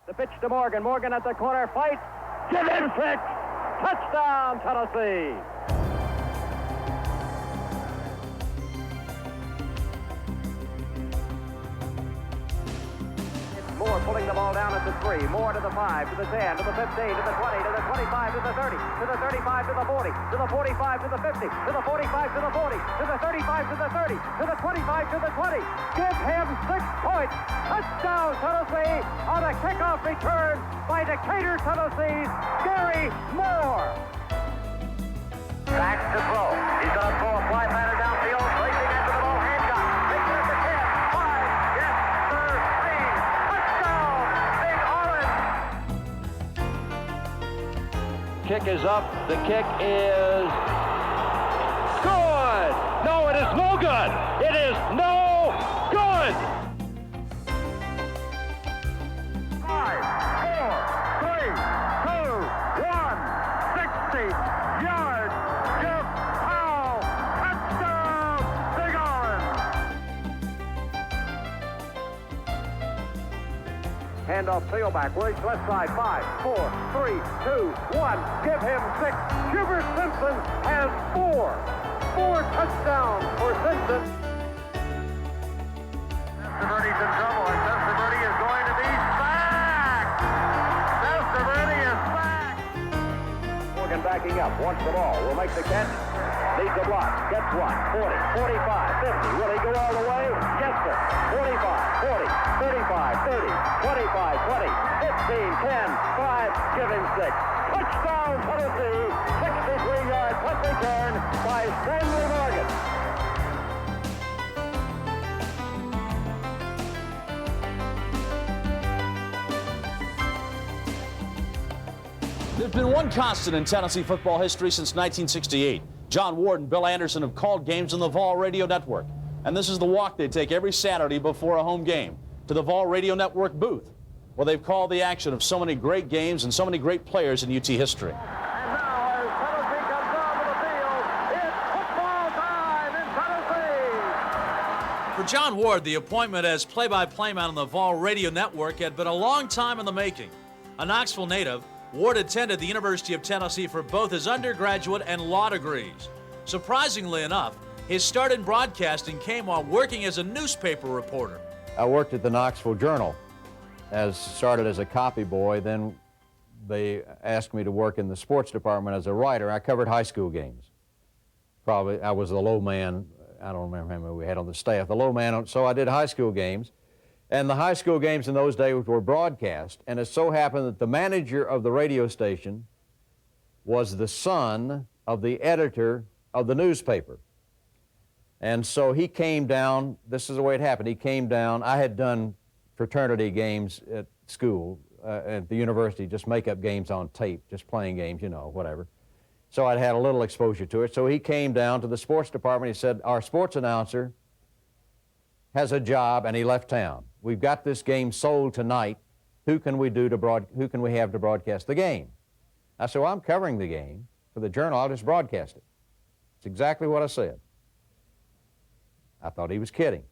The pitch to Morgan. Morgan at the corner. Fight. Give him 6. Touchdown, Tennessee. Moore pulling the ball down at the 3. Moore to the 5, to the 10, to the 15, to the 20, to the 25, to the 30, to the 35, to the 40, to the 45, to the 50, to the 45, to the 40, to the 35, to the 30, to the 25, to the 20. Give him 6 points. Touchdown, Tennessee, on a kickoff return by Decatur, Tennessee's Gary Moore. Back to throw. He's going to throw a fly batter downfield, racing after the ball. Hancock. Takes it at the 10, 5, yes, sir, 3. Kick is up. The kick is good. No, it is no good. It is no good. 5, 4, 3, 2, 1. 60 yards. Jeff Powell. Touchdown. Big Island. Handoff tailback. Where's left side? 5, 4, 3, 2, 1. Give him 6. Hubert Simpson has 4. 4 touchdowns for Simpson. Testaverde in trouble, and Testaverde is going to be sacked. Testaverde is sacked. Morgan backing up. Wants the ball. Will make the catch. Needs a block. Gets one. 40, 45, 50. Will he go all the way? Yes, sir. 45, 40, 35, 30, 25, 20, 15, 10, 5. Give him 6. Touchdown, Tennessee. 63-yard punt return by Stanley Morgan. There's been one constant in Tennessee football history since 1968. John Ward and Bill Anderson have called games on the Vol Radio Network. And this is the walk they take every Saturday before a home game to the Vol Radio Network booth, where they've called the action of so many great games and so many great players in UT history. And now as Tennessee comes onto the field, it's football time in Tennessee. For John Ward, the appointment as play-by-play man on the Vol Radio Network had been a long time in the making. A Knoxville native, Ward attended the University of Tennessee for both his undergraduate and law degrees. Surprisingly enough, his start in broadcasting came while working as a newspaper reporter. I worked at the Knoxville Journal, started as a copy boy, then they asked me to work in the sports department as a writer. I covered high school games. Probably, I was the low man, I don't remember how many we had on the staff, the low man, so I did high school games. And the high school games in those days were broadcast, and it so happened that the manager of the radio station was the son of the editor of the newspaper. And so he came down, this is the way it happened, he came down, I had done fraternity games at school, at the university, just make-up games on tape, just playing games, you know, whatever. So I'd had a little exposure to it. So he came down to the sports department, he said, our sports announcer has a job, and he left town. We've got this game sold tonight. Who can we have to broadcast the game? I said, well, I'm covering the game for the Journal. I'll just broadcast it. It's exactly what I said. I thought he was kidding.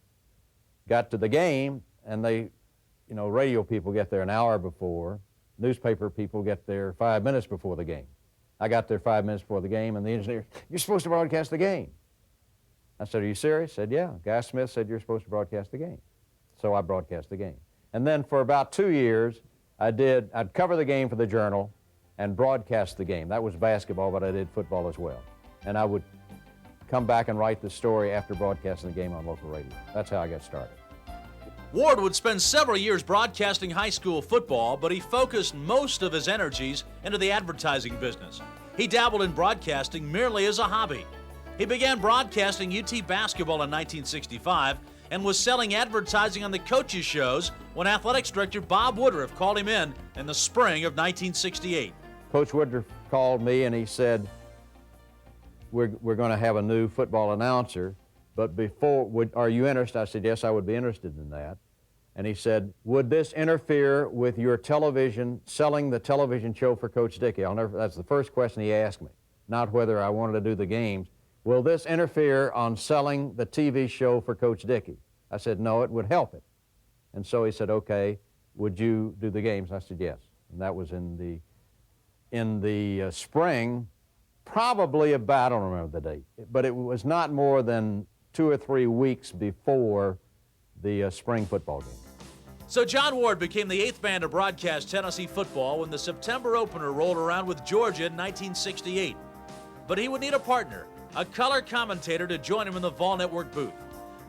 Got to the game, and they, you know, radio people get there an hour before. Newspaper people get there 5 minutes before the game. I got there 5 minutes before the game, and the engineer, you're supposed to broadcast the game. I said, are you serious? He said, yeah. Guy Smith said you're supposed to broadcast the game. So I broadcast the game. And then for about 2 years, I'd cover the game for the Journal and broadcast the game. That was basketball, but I did football as well. And I would come back and write the story after broadcasting the game on local radio. That's how I got started. Ward would spend several years broadcasting high school football, but he focused most of his energies into the advertising business. He dabbled in broadcasting merely as a hobby. He began broadcasting UT basketball in 1965 and was selling advertising on the coaches' shows when athletics director Bob Woodruff called him in the spring of 1968. Coach Woodruff called me and he said, we're going to have a new football announcer, but are you interested? I said, yes, I would be interested in that. And he said, would this interfere with your television, selling the television show for Coach Dickey? That's the first question he asked me, not whether I wanted to do the games. Will this interfere on selling the TV show for Coach Dickey? I said, no, it would help it. And so he said, okay, would you do the games? I said, yes. And that was in the spring, probably about, I don't remember the date, but it was not more than 2 or 3 weeks before the spring football game. So John Ward became the 8th man to broadcast Tennessee football when the September opener rolled around with Georgia in 1968. But he would need a partner, a color commentator to join him in the Vol Network booth.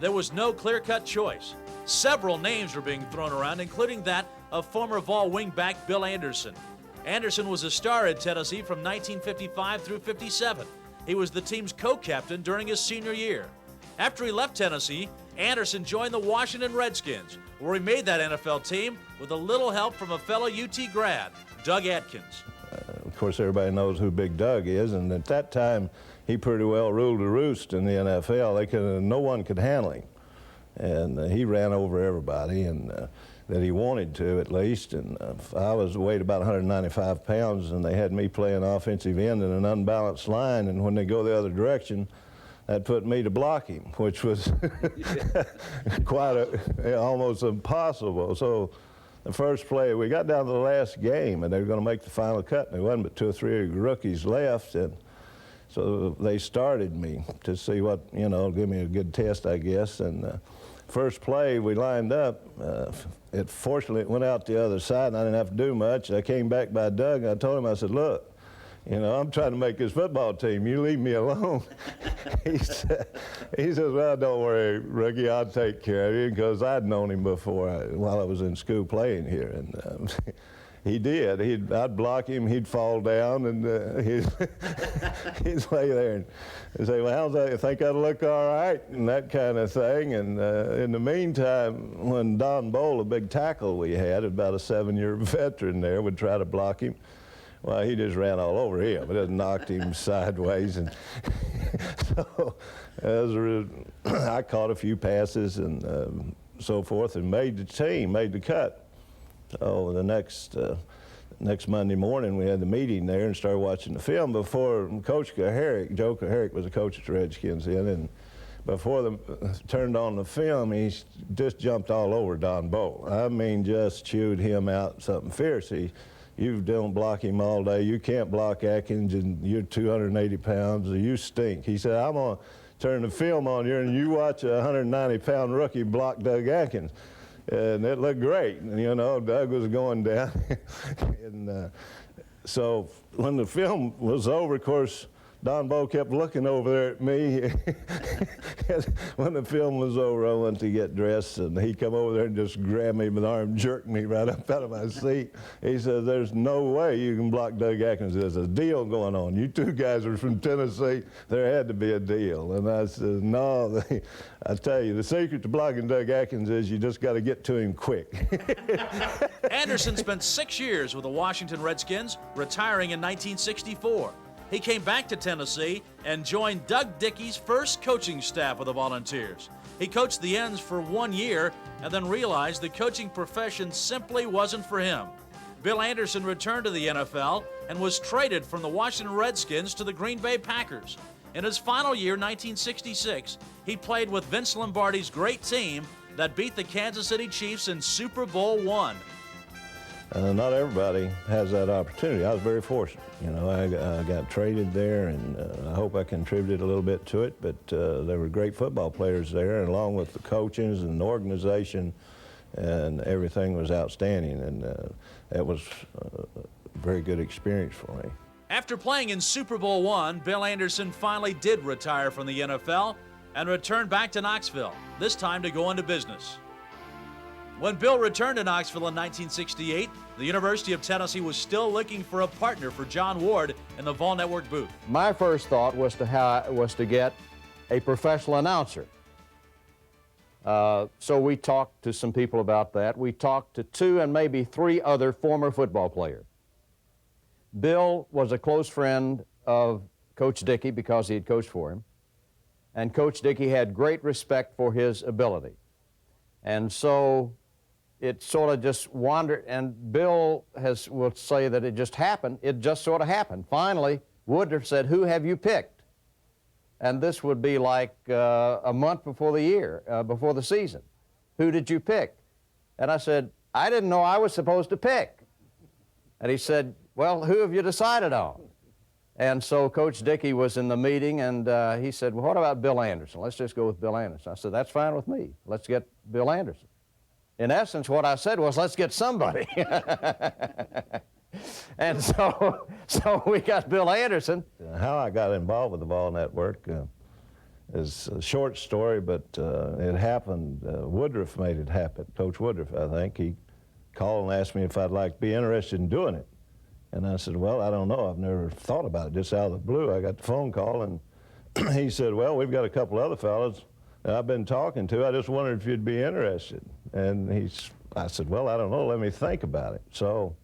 There was no clear-cut choice. Several names were being thrown around, including that of former Vol wingback Bill Anderson. Anderson was a star at Tennessee from 1955 through 57. He was the team's co-captain during his senior year. After he left Tennessee, Anderson joined the Washington Redskins, where he made that NFL team with a little help from a fellow UT grad, Doug Atkins. Of course, everybody knows who Big Doug is, and at that time, he pretty well ruled the roost in the NFL. No one could handle him, and he ran over everybody, and that he wanted to at least. And I weighed about 195 pounds, and they had me playing offensive end in an unbalanced line, and when they go the other direction, that put me to block him, which was almost impossible. So the first play, we got down to the last game, and they were going to make the final cut, and there wasn't but 2 or 3 rookies left, and so they started me to see what, give me a good test, I guess. And first play, we lined up. Fortunately, it went out the other side, and I didn't have to do much. I came back by Doug, and I told him, I said, look, I'm trying to make this football team. You leave me alone. He says, well, don't worry, rookie, I'll take care of you, because I'd known him before while I was in school playing here. And he did. I'd block him, he'd fall down, and he'd lay there and say, well, how's that? You think that'll look all right? And that kind of thing. And in the meantime, when Don Bowl, a big tackle we had, about a 7-year veteran there, would try to block him, well, he just ran all over him. It just knocked him sideways. And so I caught a few passes and so forth and made the team, made the cut. So the next Monday morning, we had the meeting there and started watching the film before Coach Kaharick, Joe Kaharick was the coach at the Redskins then, and before they turned on the film, he just jumped all over Don Bowl. I mean, just chewed him out something fierce. You don't block him all day. You can't block Atkins, and you're 280 pounds. You stink. He said, I'm going to turn the film on you, and you watch a 190-pound rookie block Doug Atkins. And it looked great. Doug was going down. And so when the film was over, of course, Don Bowl kept looking over there at me. When the film was over, I went to get dressed, and he come over there and just grabbed me by the arm, jerked me right up out of my seat. He said, there's no way you can block Doug Atkins. There's a deal going on. You two guys are from Tennessee. There had to be a deal. And I said, no. I tell you, the secret to blocking Doug Atkins is you just got to get to him quick. Anderson spent 6 years with the Washington Redskins, retiring in 1964. He came back to Tennessee and joined Doug Dickey's first coaching staff with the Volunteers. He coached the ends for 1 year and then realized the coaching profession simply wasn't for him. Bill Anderson returned to the NFL and was traded from the Washington Redskins to the Green Bay Packers. In his final year, 1966, he played with Vince Lombardi's great team that beat the Kansas City Chiefs in Super Bowl I. Not everybody has that opportunity. I was very fortunate. I got traded there, and I hope I contributed a little bit to it, but there were great football players there, and along with the coaches and the organization, and everything was outstanding, and it was a very good experience for me. After playing in Super Bowl I, Bill Anderson finally did retire from the NFL and returned back to Knoxville, this time to go into business. When Bill returned to Knoxville in 1968, the University of Tennessee was still looking for a partner for John Ward in the Vol Network booth. My first thought was to get a professional announcer. So we talked to some people about that. We talked to 2 and maybe 3 other former football players. Bill was a close friend of Coach Dickey because he had coached for him, and Coach Dickey had great respect for his ability. And so it sort of just wandered, and Bill will say that it just happened. It just sort of happened. Finally, Woodruff said, who have you picked? And this would be like a month before the season. Who did you pick? And I said, I didn't know I was supposed to pick. And he said, well, who have you decided on? And so Coach Dickey was in the meeting, and he said, well, what about Bill Anderson? Let's just go with Bill Anderson. I said, that's fine with me. Let's get Bill Anderson. In essence, what I said was, let's get somebody. And so we got Bill Anderson. How I got involved with the Vol Network is a short story, but it happened. Woodruff made it happen. Coach Woodruff, I think. He called and asked me if I'd like to be interested in doing it. And I said, well, I don't know. I've never thought about it. Just out of the blue, I got the phone call, and he said, well, we've got a couple other fellas that I've been talking to. I just wondered if you'd be interested. And I said, well, I don't know. Let me think about it. So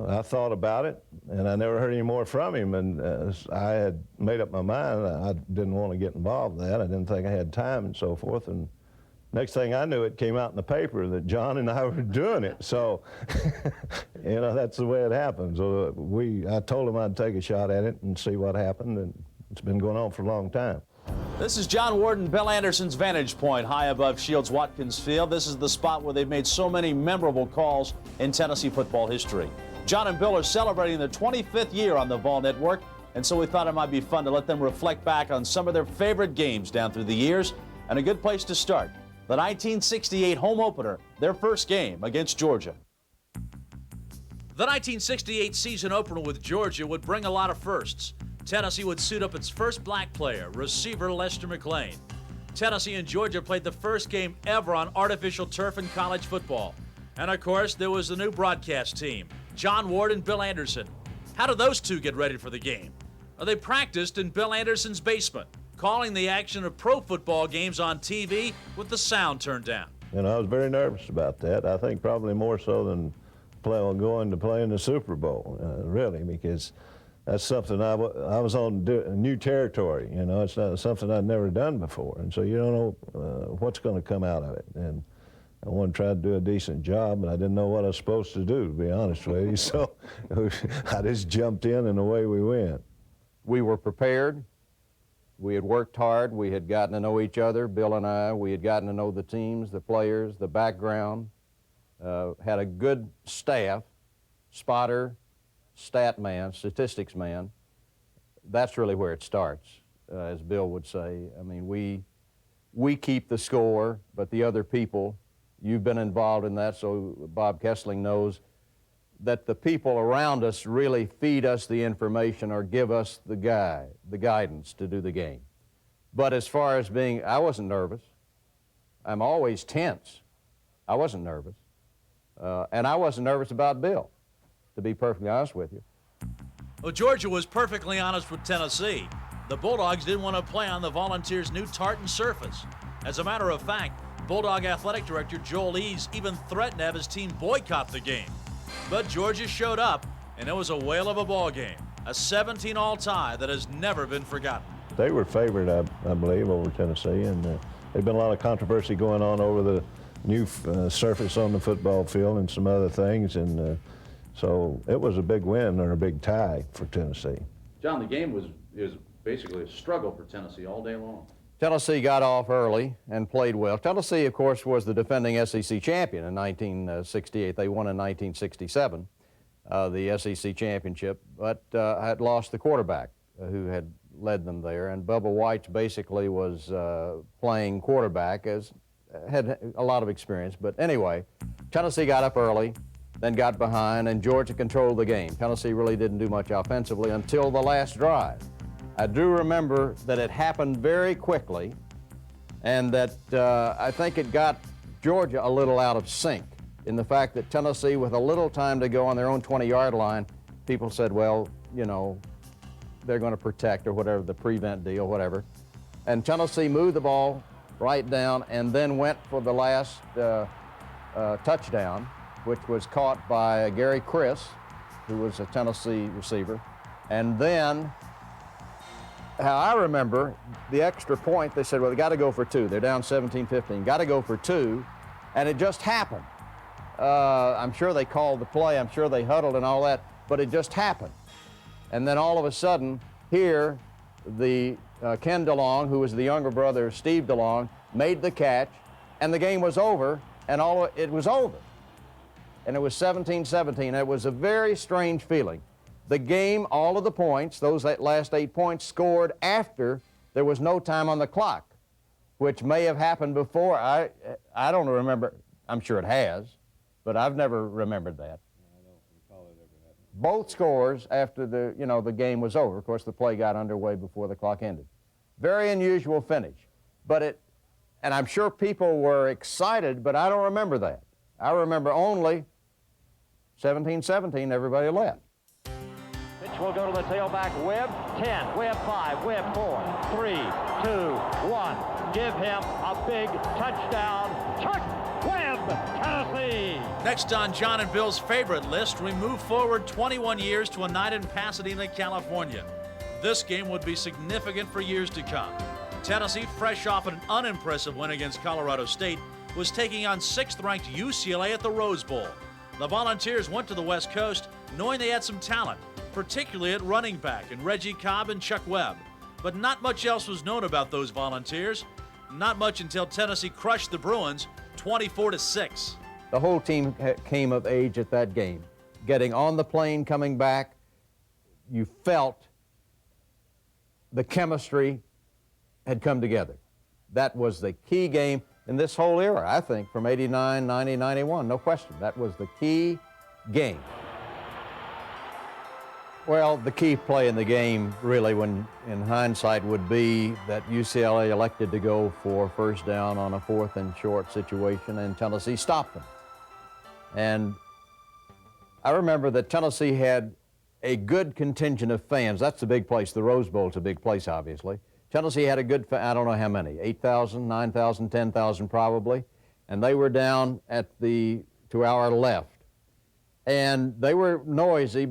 I thought about it, and I never heard any more from him. And I had made up my mind. I didn't want to get involved in that. I didn't think I had time and so forth. And next thing I knew, it came out in the paper that John and I were doing it. So, you know, that's the way it happens. So I told him I'd take a shot at it and see what happened, and it's been going on for a long time. This is John Ward, Bill Anderson's vantage point high above Shields-Watkins Field. This is the spot where they've made so many memorable calls in Tennessee football history. John and Bill are celebrating their 25th year on the Vol Network, and so we thought it might be fun to let them reflect back on some of their favorite games down through the years, and a good place to start, the 1968 home opener, their first game against Georgia. The 1968 season opener with Georgia would bring a lot of firsts. Tennessee would suit up its first black player, receiver Lester McLean. Tennessee and Georgia played the first game ever on artificial turf in college football. And of course, there was the new broadcast team, John Ward and Bill Anderson. How did those two get ready for the game? Well, they practiced in Bill Anderson's basement, calling the action of pro football games on TV with the sound turned down. You know, I was very nervous about that. I think probably more so than going to play in the Super Bowl, really, because that's something I was on new territory. You know, it's not something I'd never done before, and so you don't know what's going to come out of it. And I wanted to try to do a decent job, but I didn't know what I was supposed to do, to be honest with you. So I just jumped in, and away we went. We were prepared. We had worked hard. We had gotten to know each other, Bill and I. We had gotten to know the teams, the players, the background. Had a good staff, spotter, stat man, statistics man. That's really where it starts, as Bill would say. I mean, we keep the score, but the other people, you've been involved in that, so Bob Kessling knows that the people around us really feed us the information or give us the guidance to do the game. But as far as I wasn't nervous. I'm always tense. I wasn't nervous. And I wasn't nervous about Bill, to be perfectly honest with you. Well, Georgia was perfectly honest with Tennessee. The Bulldogs didn't want to play on the Volunteers' new tartan surface. As a matter of fact, Bulldog Athletic Director Joel Eaves even threatened to have his team boycott the game. But Georgia showed up, and it was a whale of a ball game, a 17-all tie that has never been forgotten. They were favored, I believe, over Tennessee, and there's been a lot of controversy going on over the new surface on the football field and some other things, and so it was a big win or a big tie for Tennessee. John, the game was basically a struggle for Tennessee all day long. Tennessee got off early and played well. Tennessee, of course, was the defending SEC champion in 1968. They won in 1967, the SEC championship, but had lost the quarterback who had led them there. And Bubba White basically was playing quarterback, had a lot of experience. But anyway, Tennessee got up early, then got behind, and Georgia controlled the game. Tennessee really didn't do much offensively until the last drive. I do remember that it happened very quickly, and that I think it got Georgia a little out of sync in the fact that Tennessee, with a little time to go on their own 20-yard line, people said, well, you know, they're going to protect or whatever, the prevent deal, whatever. And Tennessee moved the ball right down and then went for the last touchdown, which was caught by Gary Chris, who was a Tennessee receiver. And then, how I remember, the extra point, they said, well, they got to go for two. They're down 17-15, got to go for two, and it just happened. I'm sure they called the play, I'm sure they huddled and all that, but it just happened. And then all of a sudden, here, the Ken DeLong, who was the younger brother of Steve DeLong, made the catch, and the game was over, and it was over. and it was 17-17. It was a very strange feeling. The game, all of the points, those last 8 points, scored after there was no time on the clock, which may have happened before. I don't remember. I'm sure it has, but I've never remembered that. Both scores after the game was over. Of course, the play got underway before the clock ended. Very unusual finish, and I'm sure people were excited, but I don't remember that. I remember only 17-17, everybody left. Pitch will go to the tailback. Webb 10, Webb 5, Webb 4, 3, 2, 1. Give him a big touchdown. Chuck Webb, Tennessee. Next on John and Bill's favorite list, we move forward 21 years to a night in Pasadena, California. This game would be significant for years to come. Tennessee, fresh off an unimpressive win against Colorado State, was taking on 6th-ranked UCLA at the Rose Bowl. The Volunteers went to the West Coast knowing they had some talent, particularly at running back in Reggie Cobb and Chuck Webb. But not much else was known about those Volunteers. Not much until Tennessee crushed the Bruins 24-6. The whole team came of age at that game. Getting on the plane, coming back, you felt the chemistry had come together. That was the key game in this whole era, I think, from 89, 90, 91, no question. That was the key game. Well, the key play in the game, really, when in hindsight, would be that UCLA elected to go for first down on a 4th and short situation, and Tennessee stopped them. And I remember that Tennessee had a good contingent of fans. That's the big place. The Rose Bowl's a big place, obviously. Tennessee had a good, I don't know how many, 8,000, 9,000, 10,000 probably, and they were down to our left. And they were noisy,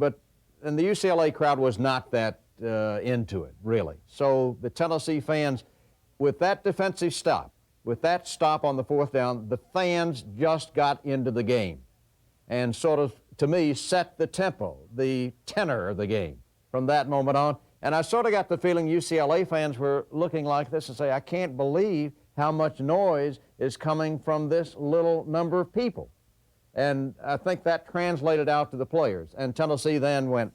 and the UCLA crowd was not that into it, really. So the Tennessee fans, with that defensive stop, with that stop on the 4th down, the fans just got into the game and sort of, to me, set the tempo, the tenor of the game from that moment on. And I sort of got the feeling UCLA fans were looking like this and say, I can't believe how much noise is coming from this little number of people. And I think that translated out to the players. And Tennessee then went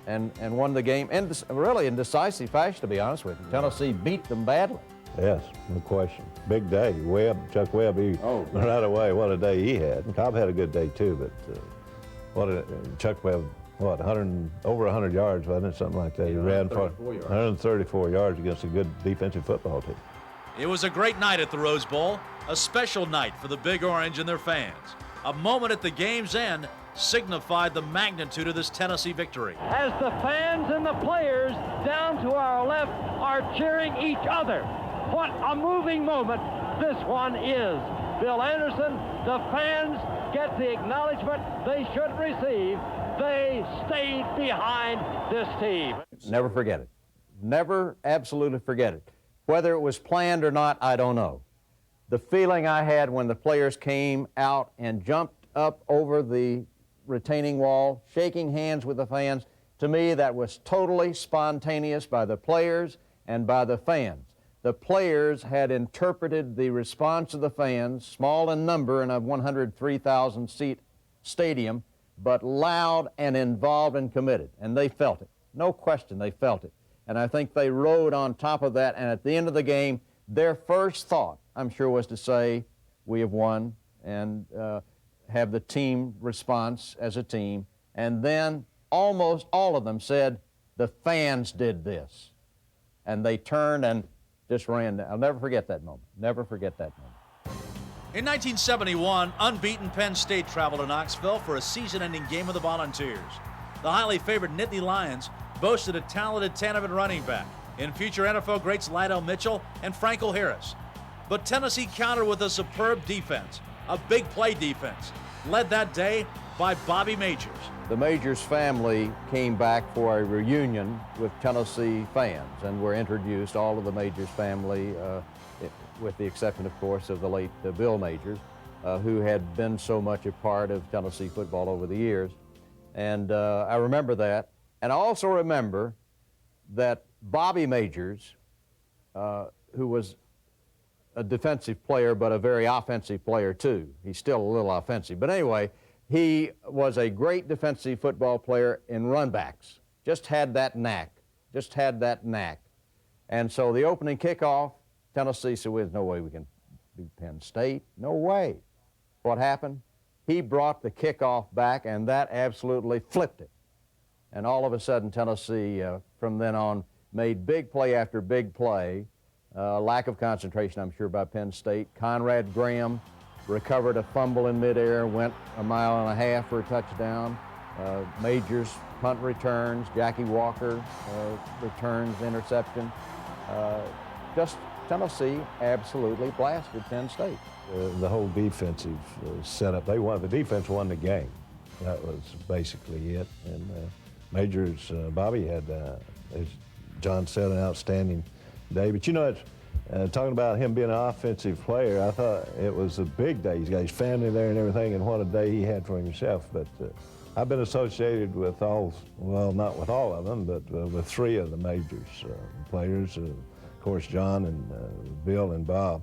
and won the game, and really in decisive fashion, to be honest with you. Tennessee beat them badly. Yes, no question. Big day. Chuck Webb, right away, what a day he had. Cobb had a good day too, but Chuck Webb, over 100 yards, wasn't it? Something like that. He ran for 134 yards against a good defensive football team. It was a great night at the Rose Bowl, a special night for the Big Orange and their fans. A moment at the game's end signified the magnitude of this Tennessee victory. As the fans and the players down to our left are cheering each other. What a moving moment this one is. Bill Anderson, the fans get the acknowledgement they should receive. They stayed behind this team. Never forget it. Never absolutely forget it. Whether it was planned or not, I don't know. The feeling I had when the players came out and jumped up over the retaining wall, shaking hands with the fans, to me that was totally spontaneous by the players and by the fans. The players had interpreted the response of the fans, small in number in a 103,000-seat stadium, but loud and involved and committed, and they felt it. No question, they felt it. And I think they rode on top of that, and at the end of the game, their first thought, I'm sure, was to say, we have won, and have the team response as a team. And then almost all of them said, the fans did this. And they turned and just ran. I'll never forget that moment. Never forget that moment. In 1971, unbeaten Penn State traveled to Knoxville for a season-ending game with the Volunteers. The highly favored Nittany Lions boasted a talented tandem running back in future NFL greats Lydell Mitchell and Franco Harris. But Tennessee countered with a superb defense, a big play defense, led that day by Bobby Majors. The Majors family came back for a reunion with Tennessee fans and were introduced, all of the Majors family, with the exception, of course, of the late Bill Majors, who had been so much a part of Tennessee football over the years. And I remember that. And I also remember that Bobby Majors, who was a defensive player, but a very offensive player too. He's still a little offensive. But anyway, he was a great defensive football player in runbacks. Just had that knack. And so the opening kickoff, Tennessee said, well, there's no way we can beat Penn State. No way. What happened? He brought the kickoff back, and that absolutely flipped it. And all of a sudden, Tennessee, from then on, made big play after big play. Lack of concentration, I'm sure, by Penn State. Conrad Graham recovered a fumble in midair, went 1.5 miles for a touchdown. Majors punt returns, Jackie Walker returns, interception. Just Tennessee absolutely blasted Penn State. The whole defensive setup, the defense won the game. That was basically it. And Majors, Bobby had, as John said, an outstanding day. But you know, talking about him being an offensive player, I thought it was a big day. He's got his family there and everything, and what a day he had for himself. But I've been associated with all, well, not with all of them, but with 3 of the Majors players, of course, John and Bill and Bob.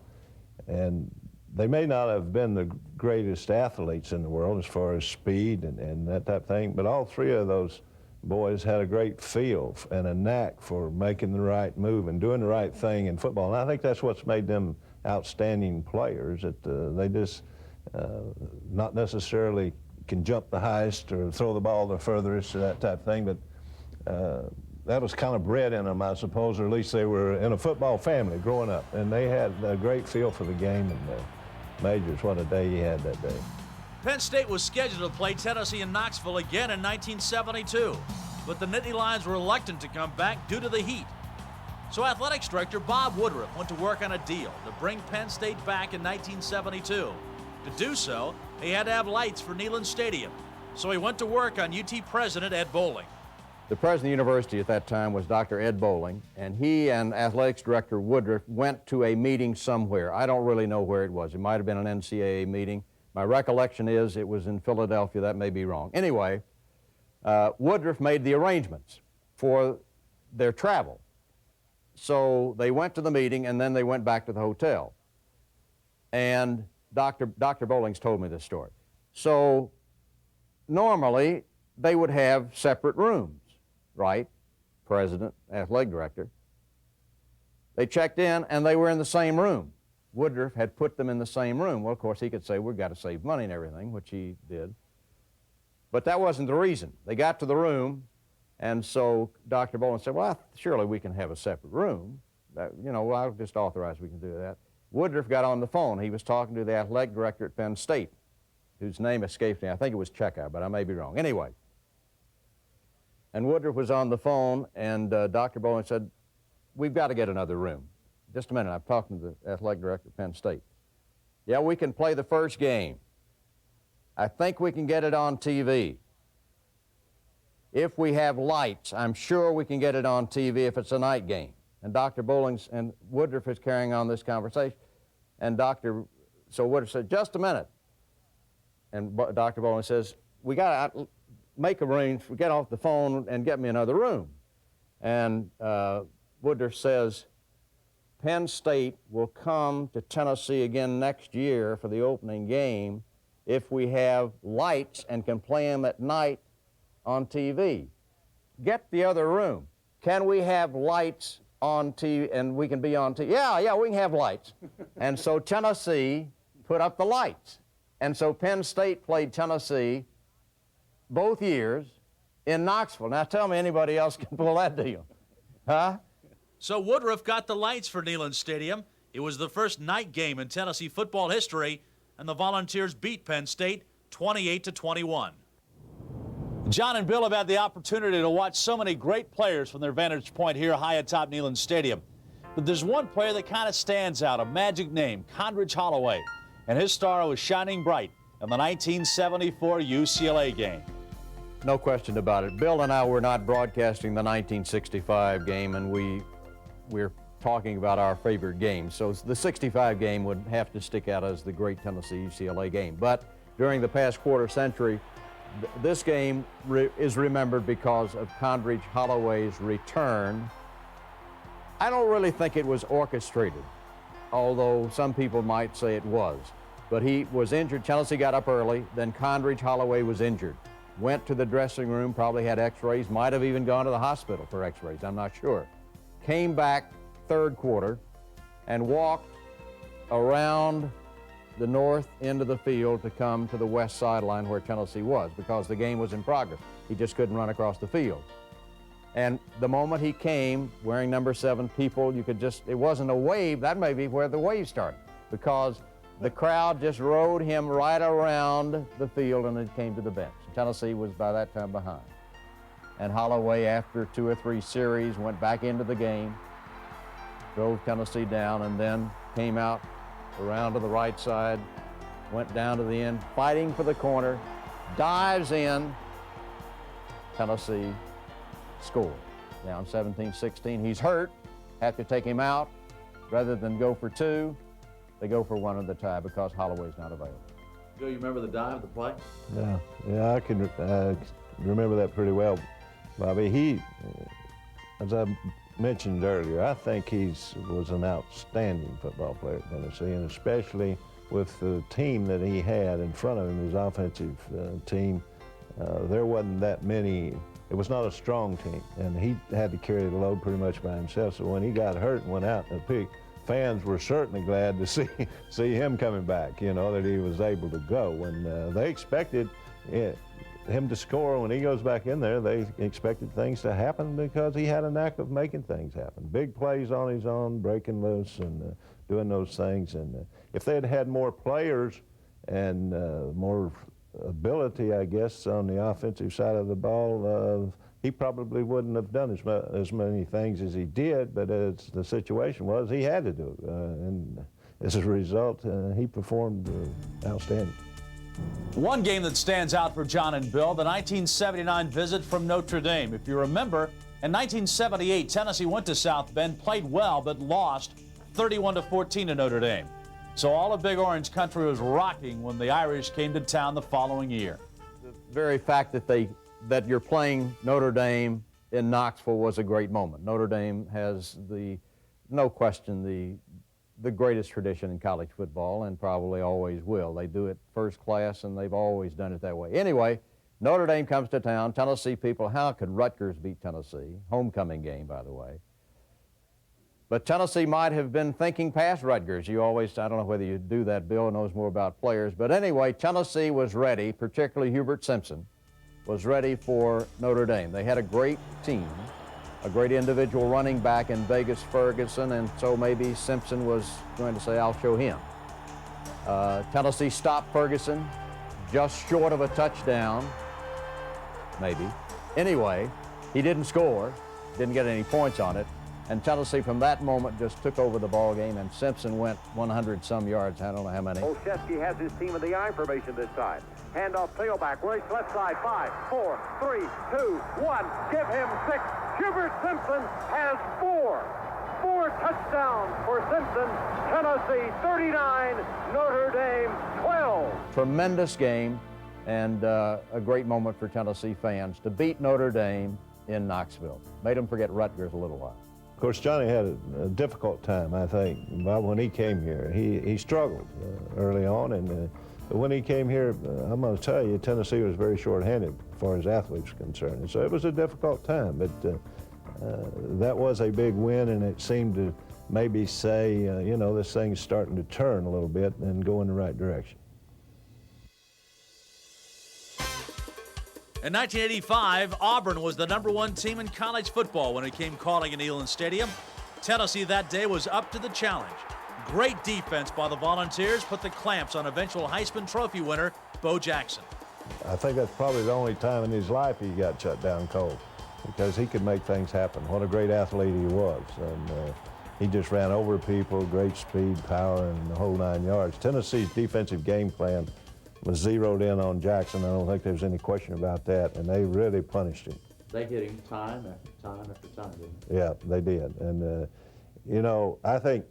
And they may not have been the greatest athletes in the world as far as speed and that type of thing, but all 3 of those boys had a great feel and a knack for making the right move and doing the right thing in football. And I think that's what's made them outstanding players, that they just not necessarily can jump the highest or throw the ball the furthest or that type of thing, but that was kind of bred in them, I suppose, or at least they were in a football family growing up, and they had a great feel for the game. And Majors, what a day he had that day. Penn State was scheduled to play Tennessee in Knoxville again in 1972, but the Nittany Lions were reluctant to come back due to the heat. So athletics director Bob Woodruff went to work on a deal to bring Penn State back in 1972. To do so, he had to have lights for Neyland Stadium, so he went to work on UT president Ed Bowling. The president of the university at that time was Dr. Ed Bowling, and he and athletics director Woodruff went to a meeting somewhere. I don't really know where it was. It might have been an NCAA meeting. My recollection is it was in Philadelphia. That may be wrong. Anyway, Woodruff made the arrangements for their travel. So they went to the meeting, and then they went back to the hotel. And Dr. Bowling's told me this story. So normally, they would have separate rooms, right? President, athletic director. They checked in, and they were in the same room. Woodruff had put them in the same room. Well, of course, he could say, we've got to save money and everything, which he did. But that wasn't the reason. They got to the room, and so Dr. Bowling said, well, surely we can have a separate room. Well, I'll just authorize we can do that. Woodruff got on the phone. He was talking to the athletic director at Penn State, whose name escapes me. I think it was Chekhov, but I may be wrong. Anyway, and Woodruff was on the phone, and Dr. Bowling said, we've got to get another room. Just a minute, I'm talking to the athletic director at Penn State. Yeah, we can play the first game. I think we can get it on TV. If we have lights, I'm sure we can get it on TV if it's a night game. And Dr. Bowling's and Woodruff is carrying on this conversation. And so Woodruff said, just a minute. And Dr. Bowling says, we got to make arrangements, get off the phone and get me another room. And Woodruff says, Penn State will come to Tennessee again next year for the opening game if we have lights and can play them at night on TV. Get the other room. Can we have lights on TV and we can be on TV? Yeah, we can have lights. And so Tennessee put up the lights. And so Penn State played Tennessee both years in Knoxville. Now tell me anybody else can pull that deal. Huh? So Woodruff got the lights for Neyland Stadium. It was the first night game in Tennessee football history, and the Volunteers beat Penn State 28-21. John and Bill have had the opportunity to watch so many great players from their vantage point here high atop Neyland Stadium. But there's one player that kind of stands out, a magic name, Condredge Holloway. And his star was shining bright in the 1974 UCLA game. No question about it. Bill and I were not broadcasting the 1965 game, and we're talking about our favorite games. So the 65 game would have to stick out as the great Tennessee-UCLA game. But during the past quarter century, this game is remembered because of Condredge Holloway's return. I don't really think it was orchestrated. although some people might say it was. But he was injured. Tennessee got up early. Then Condredge Holloway was injured. Went to the dressing room, probably had x-rays, might have even gone to the hospital for x-rays, I'm not sure. Came back third quarter and walked around the north end of the field to come to the west sideline where Tennessee was because the game was in progress. He just couldn't run across the field. And the moment he came wearing number 7, people, you could just, it wasn't a wave, that may be where the wave started, because the crowd just rode him right around the field and it came to the bench. Tennessee was by that time behind. And Holloway, after 2 or 3 series, went back into the game, drove Tennessee down, and then came out around to the right side, went down to the end, fighting for the corner, dives in, Tennessee scored. Down 17-16, he's hurt, have to take him out. Rather than go for 2, they go for 1 of the tie because Holloway's not available. Joe, you remember the dive, the play? Yeah, I can remember that pretty well, Bobby. He, as I mentioned earlier, I think he was an outstanding football player at Tennessee, and especially with the team that he had in front of him, his offensive team. There wasn't that many. It was not a strong team, and he had to carry the load pretty much by himself. So when he got hurt and went out in a pick, fans were certainly glad to see him coming back, you know, that he was able to go. And they expected him to score when he goes back in there. They expected things to happen because he had a knack of making things happen. Big plays on his own, breaking loose and doing those things. And if they had had more players and more ability, I guess, on the offensive side of the ball, he probably wouldn't have done as many things as he did, but as the situation was, he had to do it. And as a result, he performed outstanding. One game that stands out for John and Bill, the 1979 visit from Notre Dame. If you remember, in 1978, Tennessee went to South Bend, played well, but lost 31-14 to Notre Dame. So all of Big Orange Country was rocking when the Irish came to town the following year. The very fact that you're playing Notre Dame in Knoxville was a great moment. Notre Dame has no question, the greatest tradition in college football, and probably always will. They do it first class, and they've always done it that way. Anyway, Notre Dame comes to town. Tennessee people, how could Rutgers beat Tennessee? Homecoming game, by the way. But Tennessee might have been thinking past Rutgers. You always, I don't know whether you do that, Bill knows more about players. But anyway, Tennessee was ready, particularly Hubert Simpson, was ready for Notre Dame. They had a great team, a great individual running back in Vegas Ferguson, and so maybe Simpson was going to say, I'll show him. Tennessee stopped Ferguson just short of a touchdown, maybe. Anyway, he didn't score, didn't get any points on it. And Tennessee, from that moment, just took over the ball game, and Simpson went 100-some yards. I don't know how many. Olszewski has his team of the I formation this time. Handoff tailback, right left side, 5, 4, 3, 2, 1. Give him 6. Hubert Simpson has 4. 4 touchdowns for Simpson. Tennessee 39, Notre Dame 12. Tremendous game, and a great moment for Tennessee fans to beat Notre Dame in Knoxville. Made them forget Rutgers a little while. Of course, Johnny had a difficult time, I think, Bob, when he came here. He struggled early on, and when he came here, I'm going to tell you, Tennessee was very short-handed as far as athletes were concerned. And so it was a difficult time, but that was a big win, and it seemed to maybe say, you know, this thing's starting to turn a little bit and go in the right direction. In 1985, Auburn was the #1 team in college football when it came calling in Neyland Stadium. Tennessee that day was up to the challenge. Great defense by the Volunteers put the clamps on eventual Heisman Trophy winner Bo Jackson. I think that's probably the only time in his life he got shut down cold, because he could make things happen. What a great athlete he was. And he just ran over people, great speed, power, and the whole 9 yards. Tennessee's defensive game plan was zeroed in on Jackson. I don't think there's any question about that, and they really punished him. They hit him time after time after time, didn't they? Yeah, they did. And, you know, I think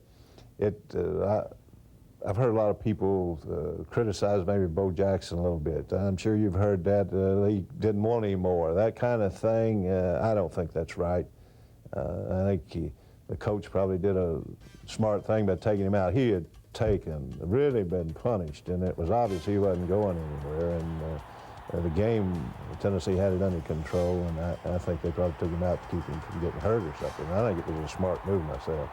I've heard a lot of people criticize maybe Bo Jackson a little bit. I'm sure you've heard that he didn't want any more, that kind of thing. I don't think that's right. I think the coach probably did a smart thing by taking him out. He had really been punished, and it was obvious he wasn't going anywhere. And the game, Tennessee had it under control, and I think they probably took him out to keep him from getting hurt or something. I think it was a smart move myself.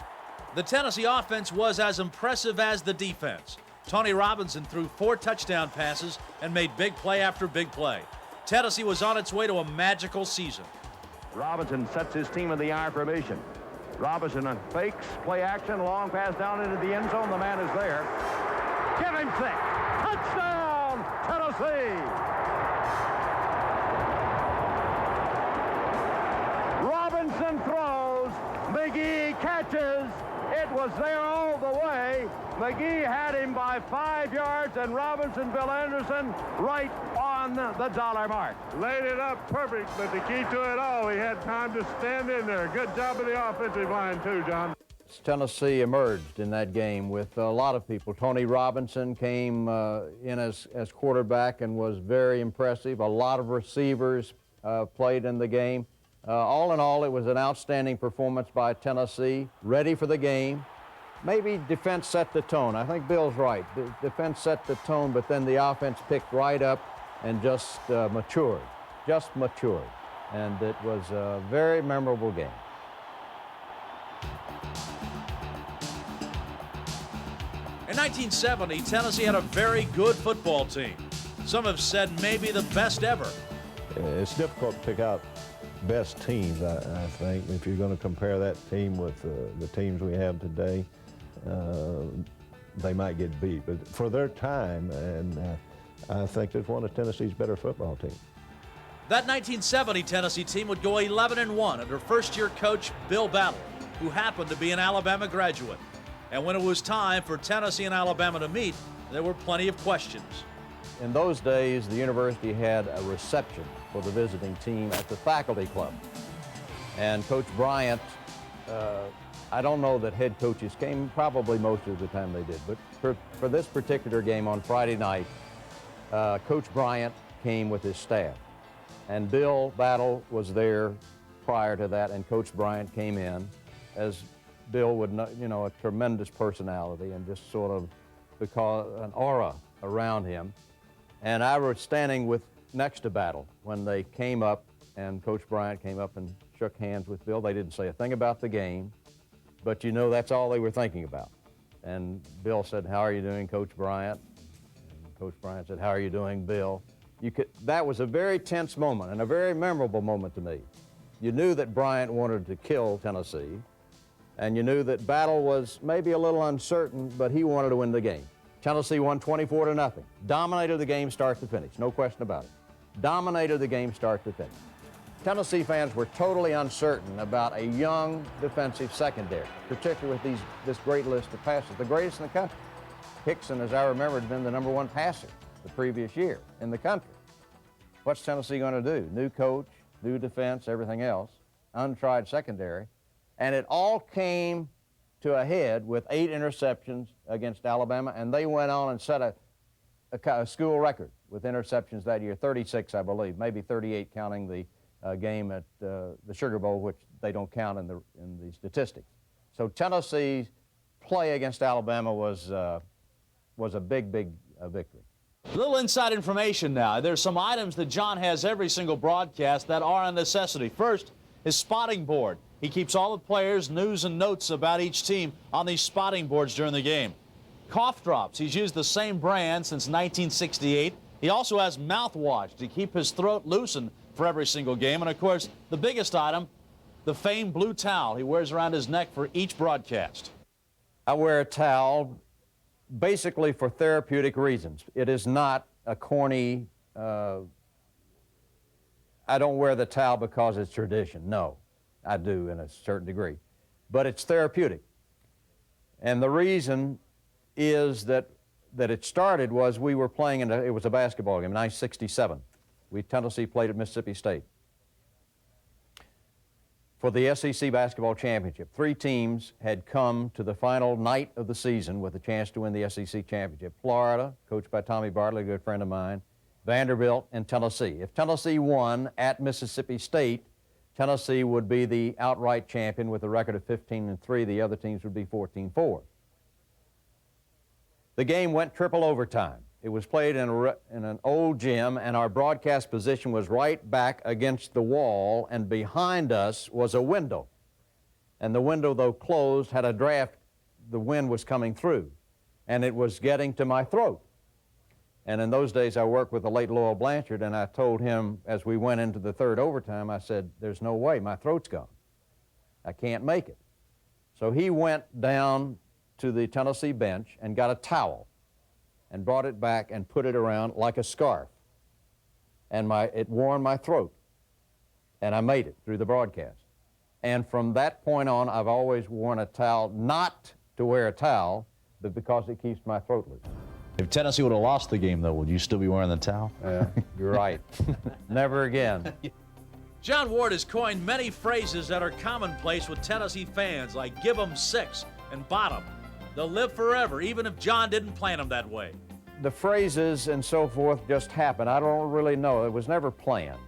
The Tennessee offense was as impressive as the defense. Tony Robinson threw 4 touchdown passes and made big play after big play. Tennessee was on its way to a magical season. Robinson sets his team in the I formation. Robinson fakes, play action, long pass down into the end zone. The man is there. Give him 6. Touchdown, Tennessee! Robinson throws. McGee catches. It was there all the way. McGee had him by 5 yards, and Robinson, Bill Anderson, right on the dollar mark. Laid it up perfect, but the key to it all, he had time to stand in there. Good job of the offensive line, too, John. Tennessee emerged in that game with a lot of people. Tony Robinson came in as quarterback and was very impressive. A lot of receivers played in the game. All in all, it was an outstanding performance by Tennessee, ready for the game. Maybe defense set the tone. I think Bill's right. The defense set the tone, but then the offense picked right up and just matured. And it was a very memorable game. In 1970, Tennessee had a very good football team. Some have said maybe the best ever. It's difficult to pick out best teams, I think. If you're going to compare that team with the teams we have today, they might get beat. But for their time, and I think it's one of Tennessee's better football teams. That 1970 Tennessee team would go 11-1 under first-year coach Bill Battle, who happened to be an Alabama graduate. And when it was time for Tennessee and Alabama to meet, there were plenty of questions. In those days, the university had a reception for the visiting team at the faculty club. And Coach Bryant, I don't know that head coaches came, probably most of the time they did, but for this particular game on Friday night, Coach Bryant came with his staff. And Bill Battle was there prior to that, and Coach Bryant came in, as Bill would know, you know, a tremendous personality and just sort of because an aura around him. And I was standing next to Battle when they came up, and Coach Bryant came up and shook hands with Bill. They didn't say a thing about the game, but you know that's all they were thinking about. And Bill said, "How are you doing, Coach Bryant?" And Coach Bryant said, "How are you doing, Bill?" That was a very tense moment and a very memorable moment to me. You knew that Bryant wanted to kill Tennessee, and you knew that Battle was maybe a little uncertain, but he wanted to win the game. Tennessee won 24-0. Dominated the game start to finish, no question about it. Dominated the game start to finish. Tennessee fans were totally uncertain about a young defensive secondary, particularly with this great list of passes, the greatest in the country. Hickson, as I remember, had been the #1 passer the previous year in the country. What's Tennessee going to do? New coach, new defense, everything else, untried secondary. And it all came to a head with 8 interceptions against Alabama, and they went on and set a school record with interceptions that year, 36, I believe, maybe 38 counting the game at the Sugar Bowl, which they don't count in the statistics. So Tennessee's play against Alabama was a big victory. A little inside information now. There's some items that John has every single broadcast that are a necessity. First, his spotting board. He keeps all the players' news and notes about each team on these spotting boards during the game. Cough drops. He's used the same brand since 1968. He also has mouthwash to keep his throat loosened for every single game. And, of course, the biggest item, the famed blue towel he wears around his neck for each broadcast. I wear a towel basically for therapeutic reasons. It is not a corny, I don't wear the towel because it's tradition. No, I do in a certain degree. But it's therapeutic. And the reason is that it started was we were playing it was a basketball game, 1967. Tennessee played at Mississippi State for the SEC basketball championship. 3 teams had come to the final night of the season with a chance to win the SEC championship. Florida, coached by Tommy Bartley, a good friend of mine, Vanderbilt, and Tennessee. If Tennessee won at Mississippi State, Tennessee would be the outright champion with a record of 15-3. The other teams would be 14-4. The game went triple overtime. It was played in an old gym, and our broadcast position was right back against the wall, and behind us was a window. And the window, though closed, had a draft. The wind was coming through, and it was getting to my throat. And in those days, I worked with the late Lowell Blanchard, and I told him as we went into the third overtime, I said, there's no way, my throat's gone. I can't make it. So he went down to the Tennessee bench and got a towel and brought it back and put it around like a scarf. And it warmed my throat, and I made it through the broadcast. And from that point on, I've always worn a towel, not to wear a towel, but because it keeps my throat loose. If Tennessee would have lost the game, though, would you still be wearing the towel? Yeah, you're right. Never again. John Ward has coined many phrases that are commonplace with Tennessee fans, like give 'em 6 and bottom. They'll live forever, even if John didn't plan them that way. The phrases and so forth just happened. I don't really know. It was never planned.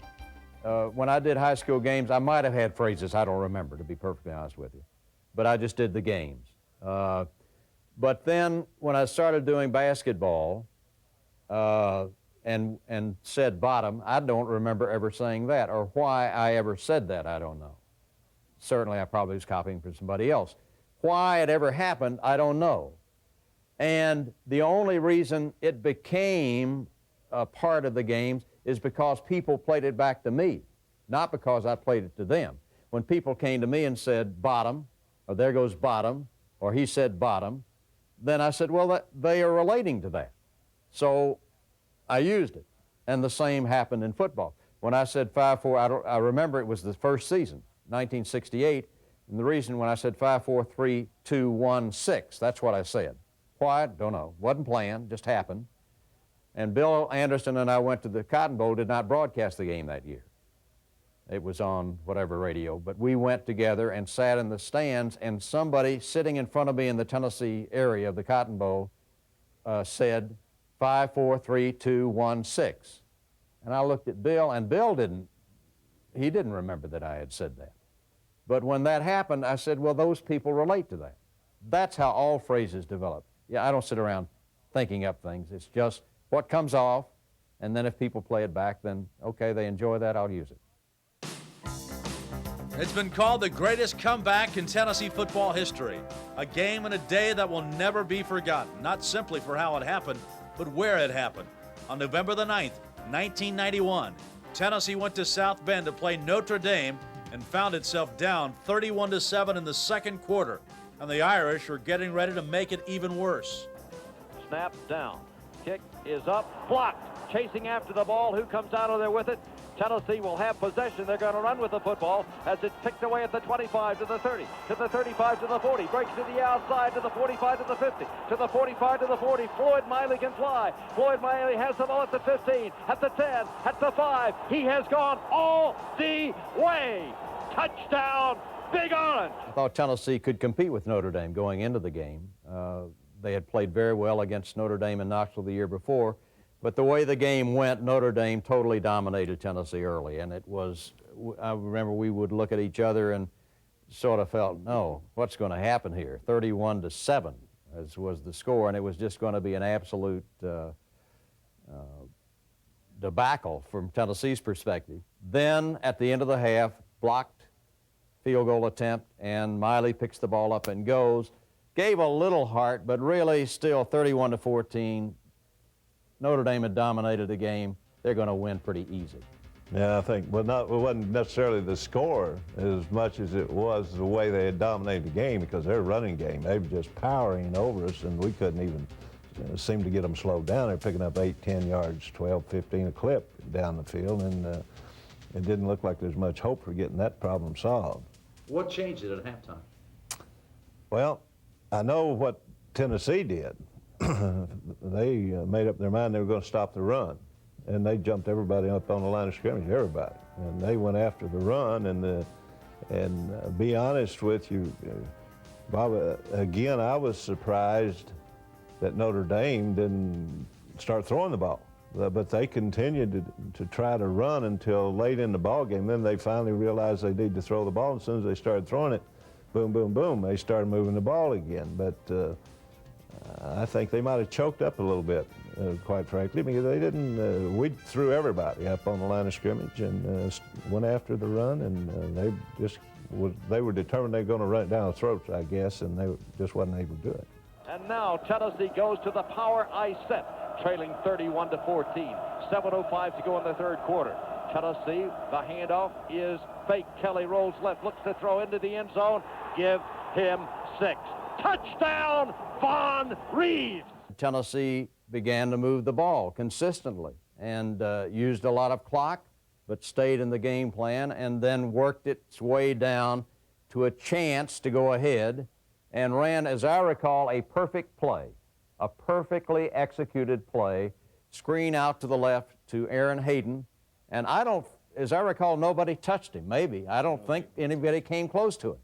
When I did high school games, I might have had phrases. I don't remember, to be perfectly honest with you. But I just did the games. But then when I started doing basketball and said bottom, I don't remember ever saying that, or why I ever said that, I don't know. Certainly I probably was copying from somebody else. Why it ever happened, I don't know. And the only reason it became a part of the games is because people played it back to me, not because I played it to them. When people came to me and said bottom, or there goes bottom, or he said bottom, then I said, well, they are relating to that. So I used it. And the same happened in football. When I said 5-4, I remember it was the first season, 1968, and the reason when I said 5-4-3-2-1-6, that's what I said. Why? Don't know. Wasn't planned, just happened. And Bill Anderson and I went to the Cotton Bowl, did not broadcast the game that year. It was on whatever radio, but we went together and sat in the stands, and somebody sitting in front of me in the Tennessee area of the Cotton Bowl said 5-4-3-2-1-6. And I looked at Bill, and Bill didn't remember that I had said that. But when that happened, I said, well, those people relate to that. That's how all phrases develop. Yeah, I don't sit around thinking up things. It's just what comes off, and then if people play it back, then okay, they enjoy that, I'll use it. It's been called the greatest comeback in Tennessee football history. A game and a day that will never be forgotten, not simply for how it happened, but where it happened. On November the 9th, 1991, Tennessee went to South Bend to play Notre Dame and found itself down 31-7 in the second quarter. And the Irish are getting ready to make it even worse. Snap down. Kick is up. Blocked. Chasing after the ball. Who comes out of there with it? Tennessee will have possession. They're going to run with the football as it's picked away at the 25 to the 30, to the 35 to the 40, breaks to the outside to the 45 to the 50, to the 45 to the 40. Floyd Miley can fly. Floyd Miley has the ball at the 15, at the 10, at the 5. He has gone all the way. Touchdown, Big Orange. I thought Tennessee could compete with Notre Dame going into the game. They had played very well against Notre Dame in Knoxville the year before. But the way the game went, Notre Dame totally dominated Tennessee early, and it was, I remember we would look at each other and sort of felt, no, what's going to happen here? 31-7 as was the score, and it was just going to be an absolute debacle from Tennessee's perspective. Then, at the end of the half, blocked field goal attempt, and Miley picks the ball up and goes. Gave a little heart, but really still 31-14. Notre Dame had dominated the game. They're going to win pretty easy. Yeah, I think, well, it wasn't necessarily the score as much as it was the way they had dominated the game, because their running game, they were just powering over us, and we couldn't even seem to get them slowed down. They're picking up 8, 10 yards, 12, 15 a clip down the field, and it didn't look like there's much hope for getting that problem solved. What changed it at halftime? Well, I know what Tennessee did. They made up their mind they were going to stop the run, and they jumped everybody up on the line of scrimmage, everybody, and they went after the run. And be honest with you, Bob, again, I was surprised that Notre Dame didn't start throwing the ball. but they continued to try to run until late in the ball game. Then they finally realized they need to throw the ball. And as soon as they started throwing it, boom, boom, boom, they started moving the ball again. But I think they might have choked up a little bit, quite frankly, because they didn't. We threw everybody up on the line of scrimmage and went after the run, and they were determined they were going to run it down the throats, I guess, and they just wasn't able to do it. And now Tennessee goes to the power I set, trailing 31-14. 7:05 to go in the third quarter. Tennessee, the handoff is fake. Kelly rolls left, looks to throw into the end zone. Give him 6. Touchdown, Von Reeves. Tennessee began to move the ball consistently and used a lot of clock, but stayed in the game plan and then worked its way down to a chance to go ahead and ran, as I recall, a perfect play, a perfectly executed play, screen out to the left to Aaron Hayden, and as I recall, nobody touched him, maybe. I don't think anybody came close to it.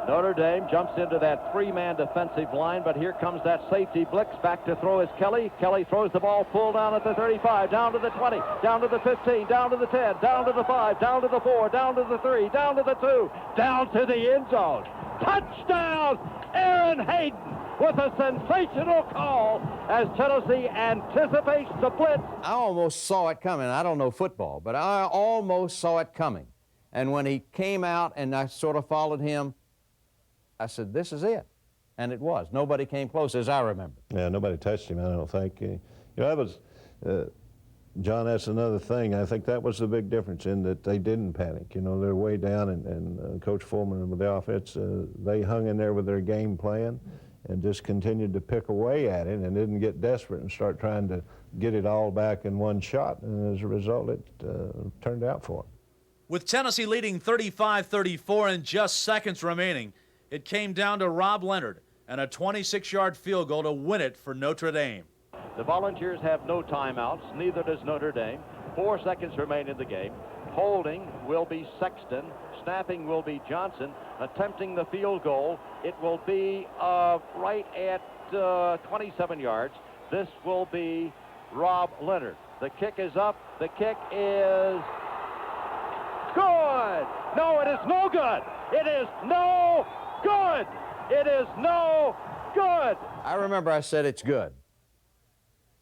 Notre Dame jumps into that three-man defensive line, but here comes that safety blitz. Back to throw is Kelly. Kelly throws the ball full down at the 35, down to the 20, down to the 15, down to the 10, down to the 5, down to the 4, down to the 3, down to the 2, down to the end zone. Touchdown, Aaron Hayden, with a sensational call as Tennessee anticipates the blitz. I almost saw it coming. I don't know football, but I almost saw it coming. And when he came out and I sort of followed him, I said, this is it. And it was. Nobody came close, as I remember. Yeah, nobody touched him, I don't think. That was, John, that's another thing. I think that was the big difference in that they didn't panic. They're way down, and Coach Foreman with the offense, they hung in there with their game plan and just continued to pick away at it and didn't get desperate and start trying to get it all back in one shot. And as a result, it turned out for them. With Tennessee leading 35-34 and just seconds remaining, it came down to Rob Leonard and a 26-yard field goal to win it for Notre Dame. The Volunteers have no timeouts, neither does Notre Dame. 4 seconds remain in the game. Holding will be Sexton. Snapping will be Johnson. Attempting the field goal, it will be right at 27 yards. This will be Rob Leonard. The kick is up. The kick is good. No, it is no good. It is no good. It is no good. I remember I said it's good.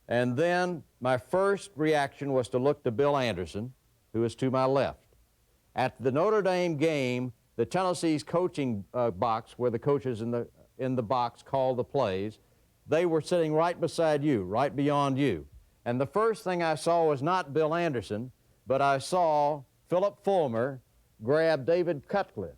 And then my first reaction was to look to Bill Anderson, who is to my left. At the Notre Dame game, the Tennessee's coaching box, where the coaches in the box call the plays, they were sitting right beside you, right beyond you. And the first thing I saw was not Bill Anderson, but I saw Philip Fulmer grab David Cutcliffe,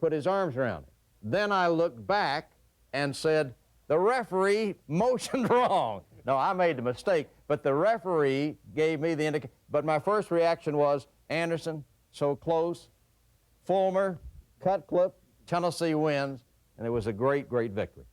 put his arms around him. Then I looked back and said, the referee motioned wrong. No, I made the mistake, but the referee gave me the indication. But my first reaction was, Anderson, so close, Fulmer, Cutcliffe, Tennessee wins, and it was a great, great victory.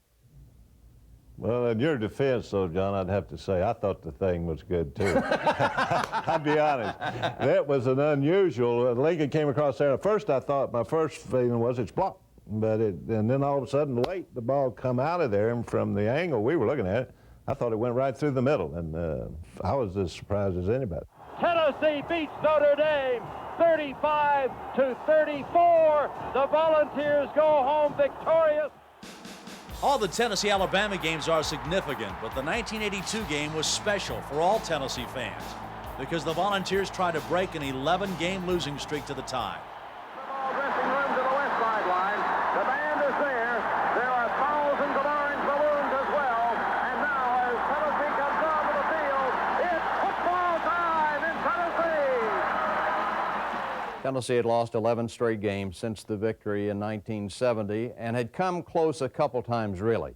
Well, in your defense, though, John, I'd have to say I thought the thing was good, too. I'll be honest. That was an unusual. Lincoln came across there. At first, I thought my first feeling was it's blocked. And then all of a sudden, late, the ball come out of there, and from the angle we were looking at it, I thought it went right through the middle, and I was as surprised as anybody. Tennessee beats Notre Dame 35-34. The Volunteers go home victorious. All the Tennessee-Alabama games are significant, but the 1982 game was special for all Tennessee fans because the Volunteers tried to break an 11-game losing streak to the tie. Football dressing room to the west sideline. The band is there. There are thousands of orange balloons as well. And now as Tennessee comes onto the field, it's football time in Tennessee. Tennessee had lost 11 straight games since the victory in 1970 and had come close a couple times, really,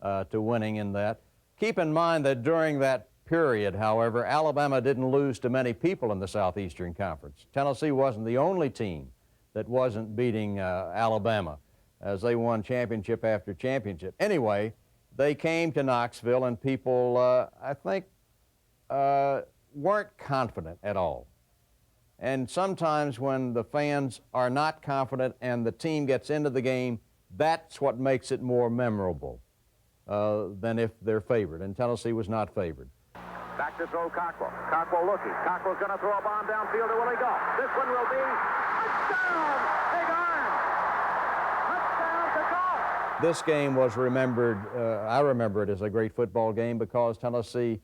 to winning in that. Keep in mind that during that period, however, Alabama didn't lose to many people in the Southeastern Conference. Tennessee wasn't the only team that wasn't beating Alabama as they won championship after championship. Anyway, they came to Knoxville, and people, I think, weren't confident at all. And sometimes when the fans are not confident and the team gets into the game, that's what makes it more memorable than if they're favored. And Tennessee was not favored. Back to throw Cockrell. Cockrell looking. Cockrell's going to throw a bomb downfield to Willie Goff. This one will be touchdown! Big Iron! Touchdown to Goff! This game was remembered, I remember it as a great football game because Tennessee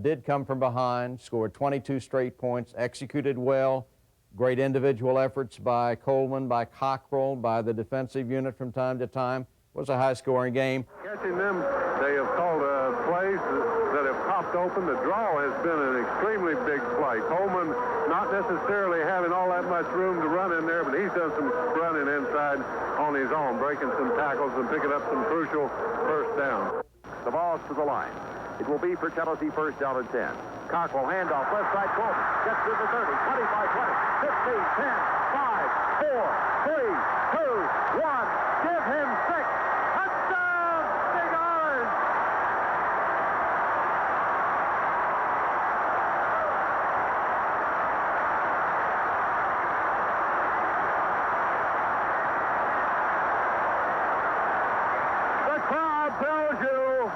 did come from behind, scored 22 straight points, executed well, great individual efforts by Coleman, by Cockrell, by the defensive unit from time to time. It was a high-scoring game. Catching them, they have called plays that have popped open. The draw has been an extremely big play. Coleman not necessarily having all that much room to run in there, but he's done some running inside on his own, breaking some tackles and picking up some crucial first down. The ball's to the line. It will be for Tennessee first down and 10. Cockrell handoff, left side Coleman. Gets to the 30, 25, 20, 15, 10, 5, 4, 3, 2, 1. Give him 6. Touchdown, Big Orange! The crowd tells you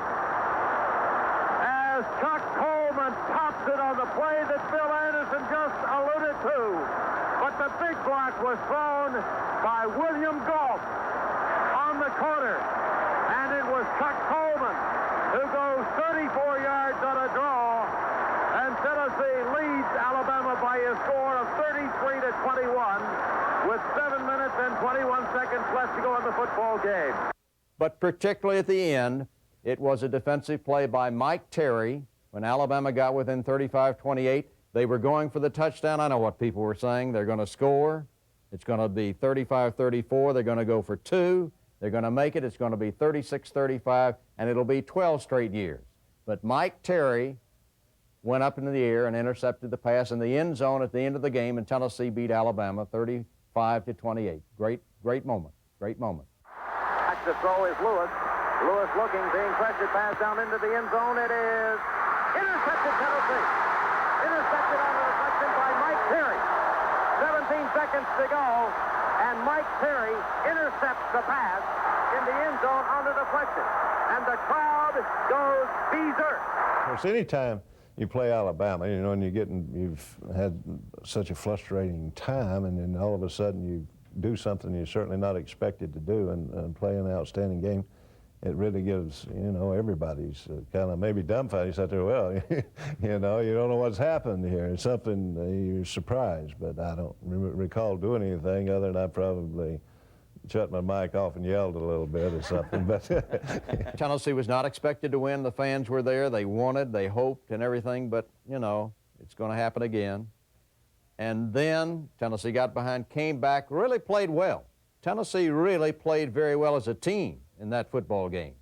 as Chuck Coleman pops it on the play that Bill Anderson just alluded to. But the big block was thrown by William Goff on the corner. And it was Chuck Coleman who goes 34 yards on a draw. And Tennessee leads Alabama by a score of 33-21 with 7 minutes and 21 seconds left to go in the football game. But particularly at the end, it was a defensive play by Mike Terry. When Alabama got within 35-28, they were going for the touchdown. I know what people were saying. They're going to score. It's going to be 35-34. They're going to go for 2. They're going to make it. It's going to be 36-35, and it'll be 12 straight years. But Mike Terry went up into the air and intercepted the pass in the end zone at the end of the game, and Tennessee beat Alabama 35-28. Great moment. Great moment. Back to throw is Lewis. Lewis looking, being pressured, pass down into the end zone. It is intercepted, Tennessee. Intercepted on the deflection by Mike Terry. 17 seconds to go, and Mike Terry intercepts the pass in the end zone on the deflection. And the crowd goes berserk. Of course, anytime you play Alabama, you know, and you've had such a frustrating time, and then all of a sudden you do something you're certainly not expected to do and play an outstanding game, it really gives, you know, everybody's kind of maybe dumbfounded. You sit there, well, you know, you don't know what's happened here. It's something you're surprised, but I don't recall doing anything other than I probably shut my mic off and yelled a little bit or something. But Tennessee was not expected to win. The fans were there. They wanted, they hoped and everything, but, you know, it's going to happen again. And then Tennessee got behind, came back, really played well. Tennessee really played very well as a team in that football game.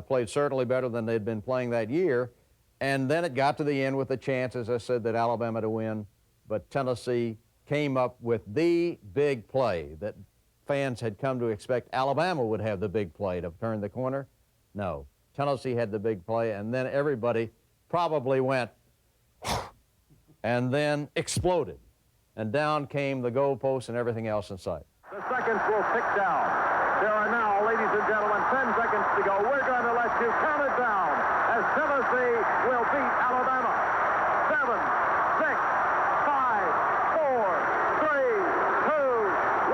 Played certainly better than they'd been playing that year. And then it got to the end with a chance, as I said, that Alabama to win. But Tennessee came up with the big play that fans had come to expect. Alabama would have the big play to turn the corner. No, Tennessee had the big play, and then everybody probably went and then exploded. And down came the goalposts and everything else in sight. The seconds will tick down. There are now, ladies and gentlemen, 10 seconds to go. We're going to let you count it down as Tennessee will beat Alabama. 7, 6, 5, 4, 3, 2,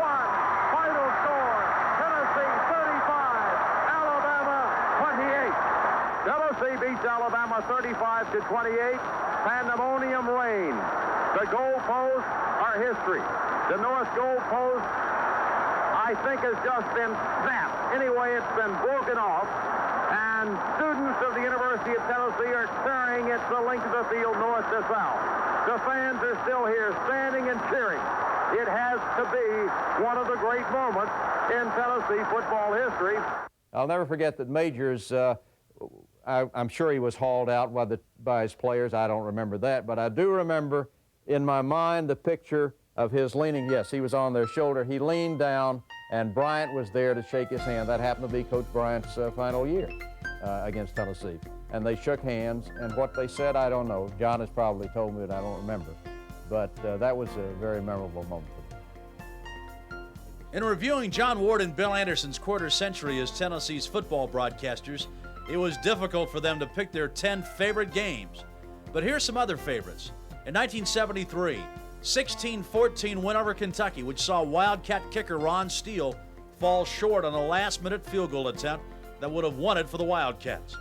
1. Final score, Tennessee 35, Alabama 28. Tennessee beats Alabama 35-28. Pandemonium reigns. The goalposts are history. The north goalpost, I think, has just been snapped. Anyway, it's been broken off, and students of the University of Tennessee are tearing it the length of the field north to south. The fans are still here standing and cheering. It has to be one of the great moments in Tennessee football history. I'll never forget that Majors, I'm sure he was hauled out by his players. I don't remember that, but I do remember in my mind the picture of his leaning. Yes, he was on their shoulder. He leaned down, and Bryant was there to shake his hand. That happened to be Coach Bryant's final year against Tennessee. And they shook hands, and what they said, I don't know. John has probably told me, and I don't remember. But that was a very memorable moment for me. In reviewing John Ward and Bill Anderson's quarter century as Tennessee's football broadcasters, it was difficult for them to pick their 10 favorite games. But here's some other favorites. In 1973, 16-14 win over Kentucky, which saw Wildcat kicker Ron Steele fall short on a last-minute field goal attempt that would have won it for the Wildcats.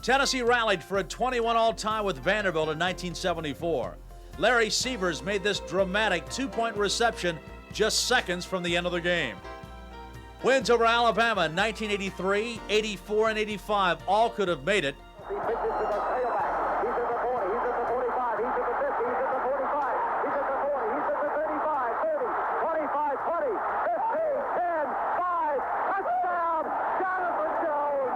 Tennessee rallied for a 21-all tie with Vanderbilt in 1974. Larry Severs made this dramatic two-point reception just seconds from the end of the game. Wins over Alabama in 1983, 84, and 85 all could have made it. He pitches to the tailback. He's at the 40. He's at the 45. He's at the 50. He's at the 45. He's at the 40. He's at the 35, 30, 25, 20, 15, 10, 5. Touchdown, Jonathan Jones.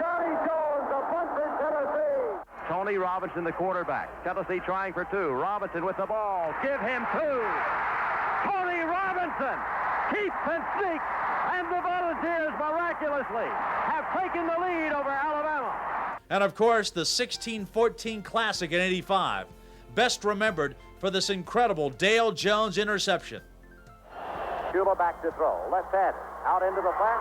Johnny Jones, a punt for Tennessee. Tony Robinson, the quarterback. Tennessee trying for two. Robinson with the ball. Give him two. Tony Robinson keeps and sneaks. And the Volunteers miraculously have taken the lead over Alabama. And of course, the 16-14 Classic in 85, best remembered for this incredible Dale Jones interception. Shula back to throw, left-handed, out into the flat,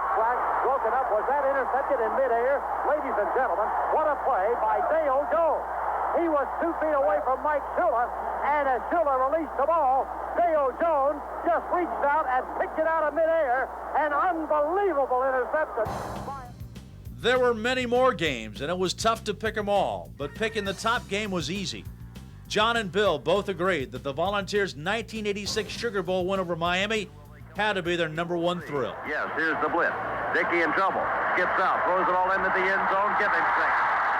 broken up. Was that intercepted in midair? Ladies and gentlemen, what a play by Dale Jones. He was 2 feet away from Mike Shula, and as Shula released the ball, Dale Jones just reached out and picked it out of midair. An unbelievable interception. There were many more games, and it was tough to pick them all, but picking the top game was easy. John and Bill both agreed that the Volunteers' 1986 Sugar Bowl win over Miami had to be their number one thrill. Yes, here's the blitz. Dickey in trouble. Skips out, throws it all into the end zone. Give him six.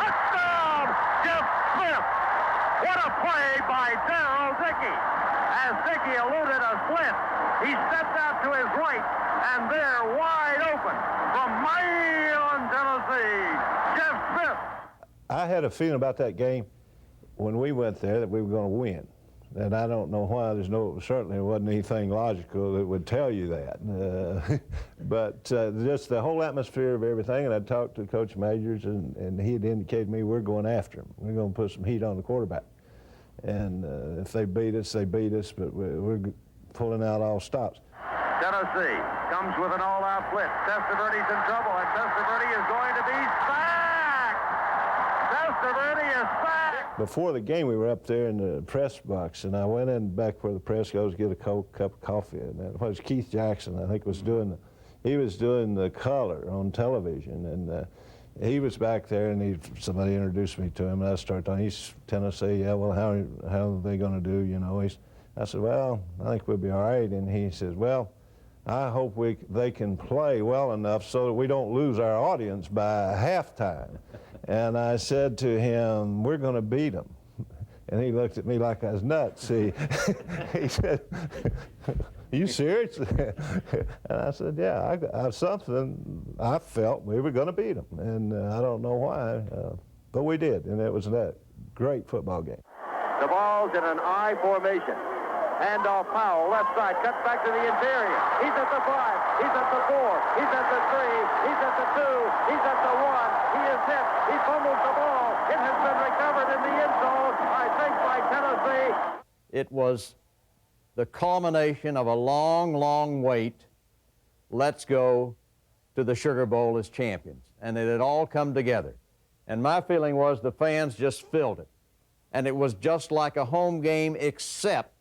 Touchdown, Jeff Smith. What a play by Darrell Dickey. As Dickey eluded a slant, he stepped out to his right, and there, wide open, from Milan, Tennessee, Jeff Smith. I had a feeling about that game when we went there that we were going to win. And I don't know why. Certainly wasn't anything logical that would tell you that. But just the whole atmosphere of everything, and I talked to Coach Majors, and he had indicated to me we're going after him. We're going to put some heat on the quarterback. And if they beat us, they beat us, but we're pulling out all stops. Tennessee comes with an all-out blitz. Testaverde's in trouble, and Testaverde is going to be sacked. Testaverde is sacked. Before the game, we were up there in the press box, and I went in back where the press goes to get a cold cup of coffee. And it was Keith Jackson, I think, was doing the color on television, and he was back there, and somebody introduced me to him, and I started talking. He's Tennessee. Yeah, well, how are they going to do? You know, I said, well, I think we'll be all right. And he says, well, I hope they can play well enough so that we don't lose our audience by halftime. And I said to him, we're going to beat them. And he looked at me like I was nuts. He said, are you serious? And I said, yeah, I felt we were going to beat them. And I don't know why, but we did. And it was a great football game. The ball's in an I formation. Handoff Powell, left side, cuts back to the interior. He's at the 5, he's at the 4, he's at the 3, he's at the 2, he's at the 1. He is hit, he fumbles the ball. It has been recovered in the end zone, I think, by Tennessee. It was the culmination of a long, long wait. Let's go to the Sugar Bowl as champions. And it had all come together. And my feeling was the fans just filled it. And it was just like a home game, except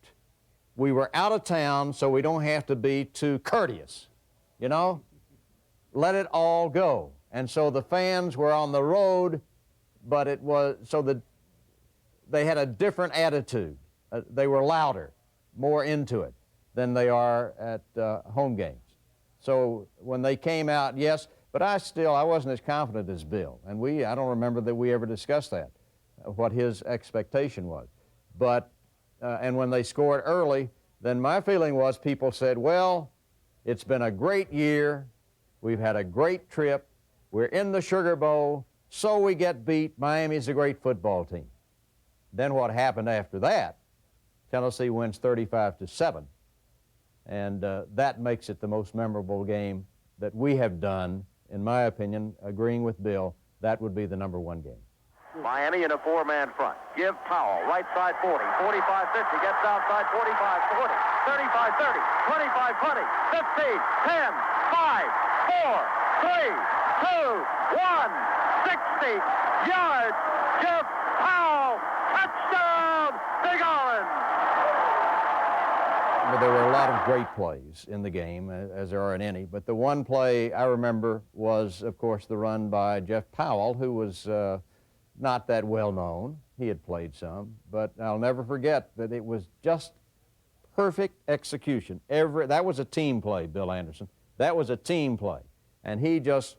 we were out of town, so we don't have to be too courteous, you know? Let it all go. And so the fans were on the road, but it was so that they had a different attitude. They were louder, more into it than they are at home games. So when they came out, yes, but I wasn't as confident as Bill. And I don't remember that we ever discussed that, what his expectation was. But and when they scored early, then my feeling was people said, well, it's been a great year. We've had a great trip. We're in the Sugar Bowl, so we get beat. Miami's a great football team. Then what happened after that? Tennessee wins 35-7. And that makes it the most memorable game that we have done. In my opinion, agreeing with Bill, that would be the number one game. Miami in a four-man front. Give Powell, right side 40, 45-50, gets outside 45-40, 35-30, 25-20, 15, 10, 5, 4, 3, 2, 1, 60 yards. Jeff Powell, Touchdown, Big Orange! But there were a lot of great plays in the game, as there are in any. But the one play I remember was, of course, the run by Jeff Powell, who was not that well known. He had played some, but I'll never forget that it was just perfect execution. That was a team play, Bill Anderson. That was a team play. And he just...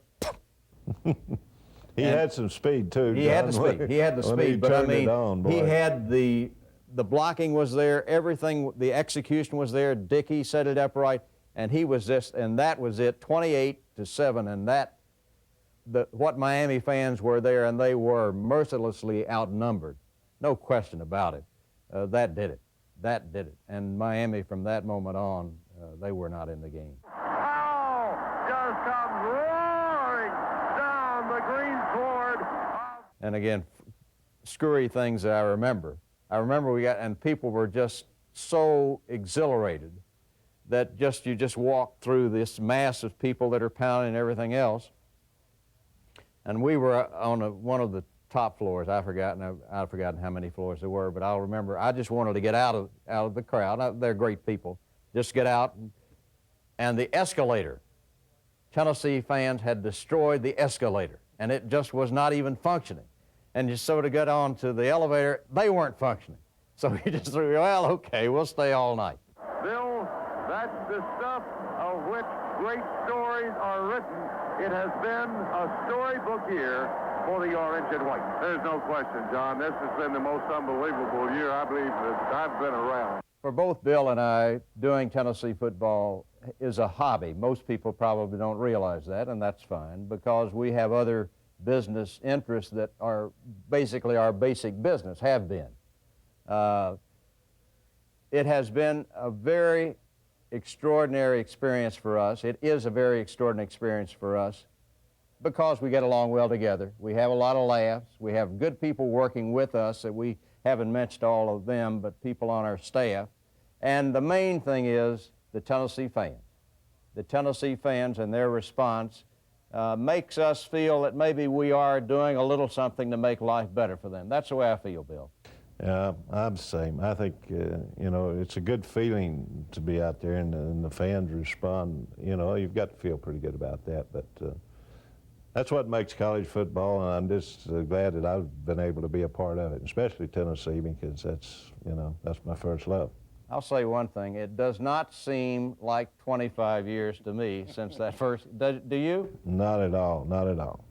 He had some speed, too. He had the speed. He had the speed, but I mean, he had the blocking was there, everything, the execution was there. Dickey set it up right, and he was just, and that was it, 28-7, and that, what Miami fans were there, and they were mercilessly outnumbered, no question about it. That did it. That did it. And Miami, from that moment on, they were not in the game. Powell just comes roaring down the green sword. And again, screwy things that I remember. And people were just so exhilarated that you just walk through this mass of people that are pounding and everything else. And we were on one of the top floors. I've forgotten how many floors there were, but I'll remember. I just wanted to get out of the crowd. They're great people. Just get out, and the escalator. Tennessee fans had destroyed the escalator, and it just was not even functioning. And just so to get on to the elevator, they weren't functioning. So we just threw, well, okay, we'll stay all night. Bill, that's the stuff of which great stories are written. It has been a storybook year for the Orange and White. There's no question, John. This has been the most unbelievable year, I believe, that I've been around. For both Bill and I, doing Tennessee football is a hobby. Most people probably don't realize that, and that's fine, because we have other business interests that are basically our basic business, have been. It has been a very extraordinary experience for us. It is a very extraordinary experience for us because we get along well together. We have a lot of laughs. We have good people working with us that we haven't mentioned all of them, but people on our staff. And the main thing is the Tennessee fans. The Tennessee fans and their response makes us feel that maybe we are doing a little something to make life better for them. That's the way I feel, Bill. Yeah, I'm the same. I think, you know, it's a good feeling to be out there and the fans respond. You know, you've got to feel pretty good about that. But that's what makes college football, and I'm just glad that I've been able to be a part of it, especially Tennessee, because that's, you know, that's my first love. I'll say one thing. It does not seem like 25 years to me since that first. Do you? Not at all. Not at all.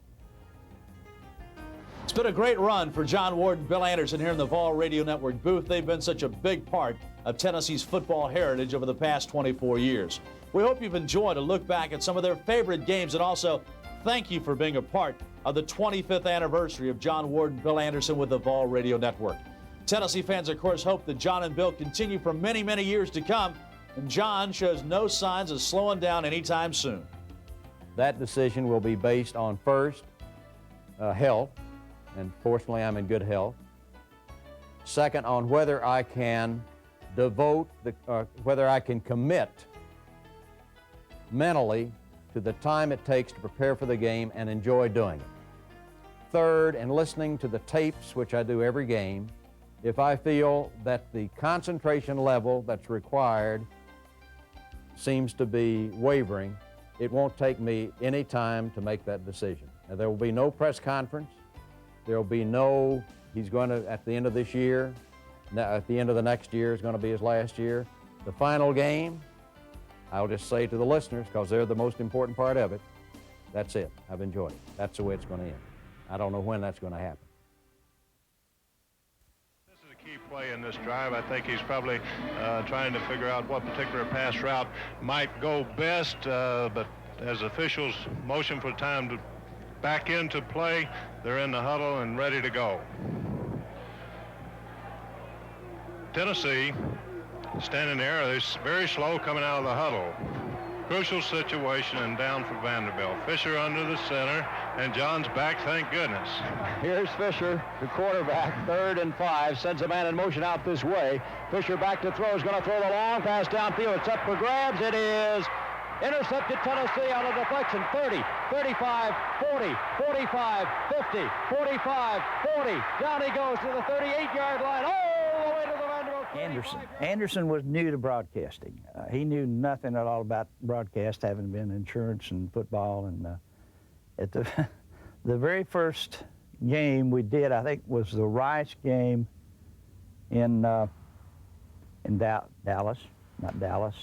It's been a great run for John Ward and Bill Anderson here in the Vol Radio Network booth. They've been such a big part of Tennessee's football heritage over the past 24 years. We hope you've enjoyed a look back at some of their favorite games, and also thank you for being a part of the 25th anniversary of John Ward and Bill Anderson with the Vol Radio Network. Tennessee fans, of course, hope that John and Bill continue for many, many years to come, and John shows no signs of slowing down anytime soon. That decision will be based on, first, health, and fortunately I'm in good health. Second, on whether I can devote, whether I can commit mentally to the time it takes to prepare for the game and enjoy doing it. Third, in listening to the tapes, which I do every game, if I feel that the concentration level that's required seems to be wavering, it won't take me any time to make that decision. Now, there will be no press conference. There will be no, he's going to, at the end of this year, at the end of the next year is going to be his last year. The final game, I'll just say to the listeners, because they're the most important part of it, that's it. I've enjoyed it. That's the way it's going to end. I don't know when that's going to happen. This is a key play in this drive. I think he's probably trying to figure out what particular pass route might go best, but as officials motion for time to back into play, they're in the huddle and ready to go. Tennessee standing there, they're very slow coming out of the huddle. Crucial situation and down for Vanderbilt. Fisher under the center, and John's back, thank goodness. Here's Fisher, the quarterback, 3rd and 5, sends a man in motion out this way. Fisher back to throw, is going to throw the long pass downfield. It's up for grabs. It is Intercepted Tennessee on a deflection. 30, 35, 40, 45, 50, 45, 40. Down he goes to the 38-yard line. All the way to the Vanderbilt. Anderson was new to broadcasting. He knew nothing at all about broadcast, having been in insurance and football. And at the very first game we did, I think, was the Rice game in Dallas, not Dallas.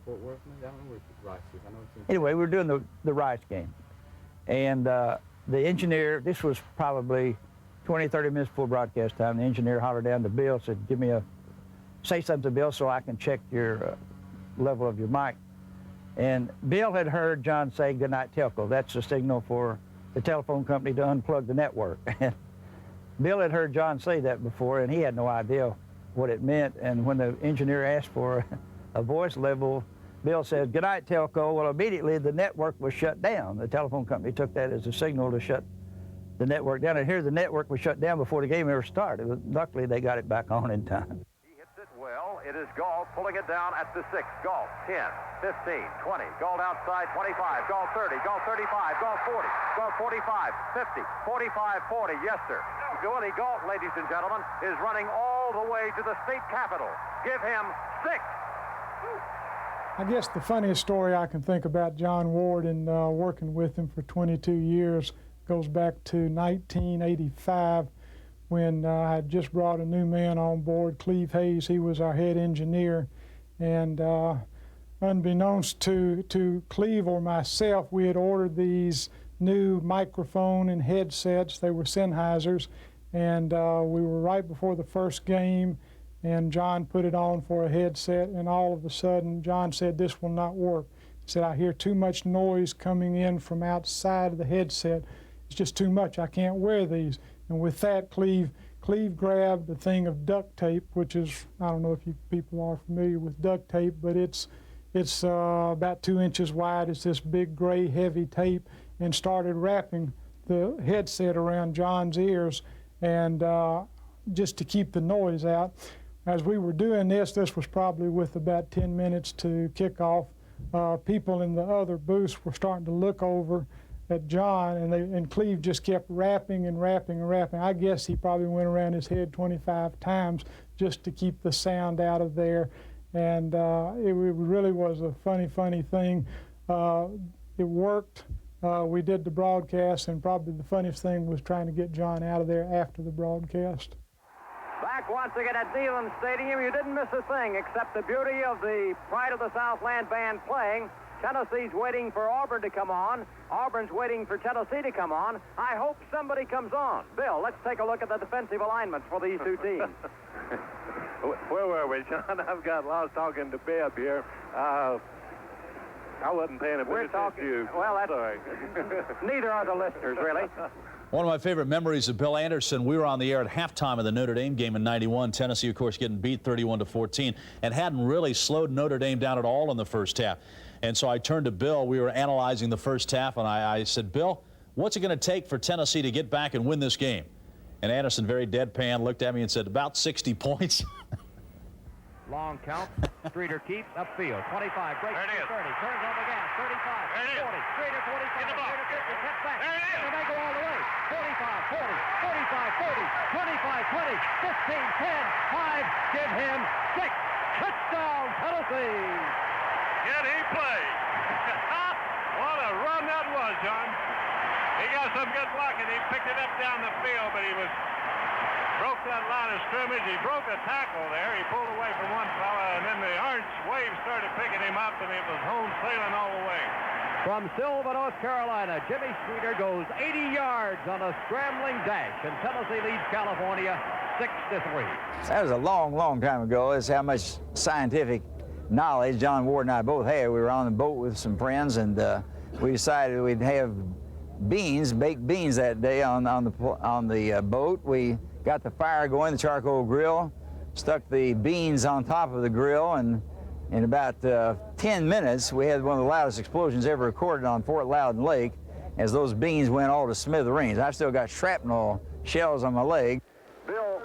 Fort Worth, I don't know where Rice is. I know it's in. Anyway, we were doing the Rice game. And the engineer, this was probably 20, 30 minutes before broadcast time, the engineer hollered down to Bill, said, say something, Bill, so I can check your level of your mic. And Bill had heard John say, "Good night, Telco." That's the signal for the telephone company to unplug the network. And Bill had heard John say that before, and he had no idea what it meant. And when the engineer asked for a voice level, Bill said, "Good night, Telco." Well, immediately the network was shut down. The telephone company took that as a signal to shut the network down. And here the network was shut down before the game ever started. Luckily, they got it back on in time. He hits it well. It is Galt pulling it down at the 6. Galt, 10, 15, 20. Galt outside, 25. Galt 30. Galt 35. Galt 40. Galt 45. 50. 45. 40. Yes, sir. Willie Galt, ladies and gentlemen, is running all the way to the state capitol. Give him 6. I guess the funniest story I can think about John Ward and working with him for 22 years goes back to 1985 when I had just brought a new man on board, Cleve Hayes. He was our head engineer. And unbeknownst to Cleve or myself, we had ordered these new microphone and headsets. They were Sennheisers. And we were right before the first game, and John put it on for a headset, and all of a sudden John said, "This will not work." He said, "I hear too much noise coming in from outside of the headset. It's just too much. I can't wear these." And with that, Cleve grabbed a thing of duct tape, which is, I don't know if you people are familiar with duct tape, but it's about 2 inches wide. It's this big gray heavy tape, and started wrapping the headset around John's ears, and just to keep the noise out. As we were doing this was probably with about 10 minutes to kick off. People in the other booths were starting to look over at John, and Cleve just kept rapping and rapping and rapping. I guess he probably went around his head 25 times just to keep the sound out of there. And it really was a funny thing. It worked. We did the broadcast, and probably the funniest thing was trying to get John out of there after the broadcast. Back once again at Neyland Stadium. You didn't miss a thing except the beauty of the Pride of the Southland band playing. Tennessee's waiting for Auburn to come on. Auburn's waiting for Tennessee to come on. I hope somebody comes on. Bill, let's take a look at the defensive alignments for these two teams. Where were we, John? I've got lost talking to Bibb here. I wasn't paying attention to you. Well, that's sorry. Neither are the listeners, really. One of my favorite memories of Bill Anderson, we were on the air at halftime of the Notre Dame game in '91. Tennessee, of course, getting beat 31-14, and hadn't really slowed Notre Dame down at all in the first half. And so I turned to Bill. We were analyzing the first half, and I said, "Bill, what's it going to take for Tennessee to get back and win this game?" And Anderson, very deadpan, looked at me and said, "About 60 points." Long count. Streeter keeps upfield. 25. Breaks to 30. Turns on the gas. 35. 40. Streeter 45. Streeter 50. Cuts back. There it is. And they go all the way. 45. 40. 45. 40. 25. 20. 15. 10. 5. Give him 6. Touchdown, Tennessee. Can he play? What a run that was, John. He got some good blocking. He picked it up down the field, but he broke that line of scrimmage. He broke a tackle there. He pulled away from one fella, and then the orange wave started picking him up, and it was home sailing all the way. From Sylva, North Carolina, Jimmy Streeter goes 80 yards on a scrambling dash, and Tennessee leads California 6-3. That was a long time ago. That's how much scientific knowledge John Ward and I both had. We were on the boat with some friends, and we decided we'd have baked beans that day on the boat. We got the fire going, the charcoal grill, stuck the beans on top of the grill, and in about 10 minutes, we had one of the loudest explosions ever recorded on Fort Loudon Lake as those beans went all to smithereens. I've still got shrapnel shells on my leg. Bill,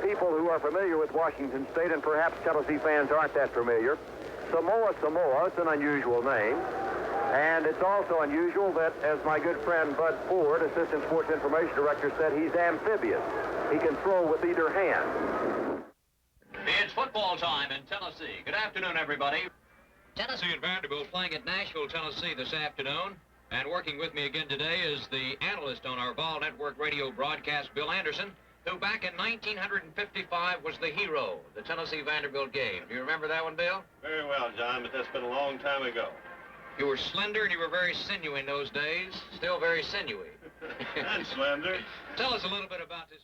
people who are familiar with Washington State, and perhaps Tennessee fans aren't that familiar, Samoa Samoa. It's an unusual name. And it's also unusual that, as my good friend Bud Ford, Assistant Sports Information Director, said, he's amphibious. He can throw with either hand. It's football time in Tennessee. Good afternoon, everybody. Tennessee and Vanderbilt playing at Nashville, Tennessee this afternoon. And working with me again today is the analyst on our Vol Network radio broadcast, Bill Anderson, who back in 1955 was the hero of the Tennessee-Vanderbilt game. Do you remember that one, Bill? Very well, John, but that's been a long time ago. You were slender and you were very sinewy in those days. Still very sinewy. And slender. Tell us a little bit about this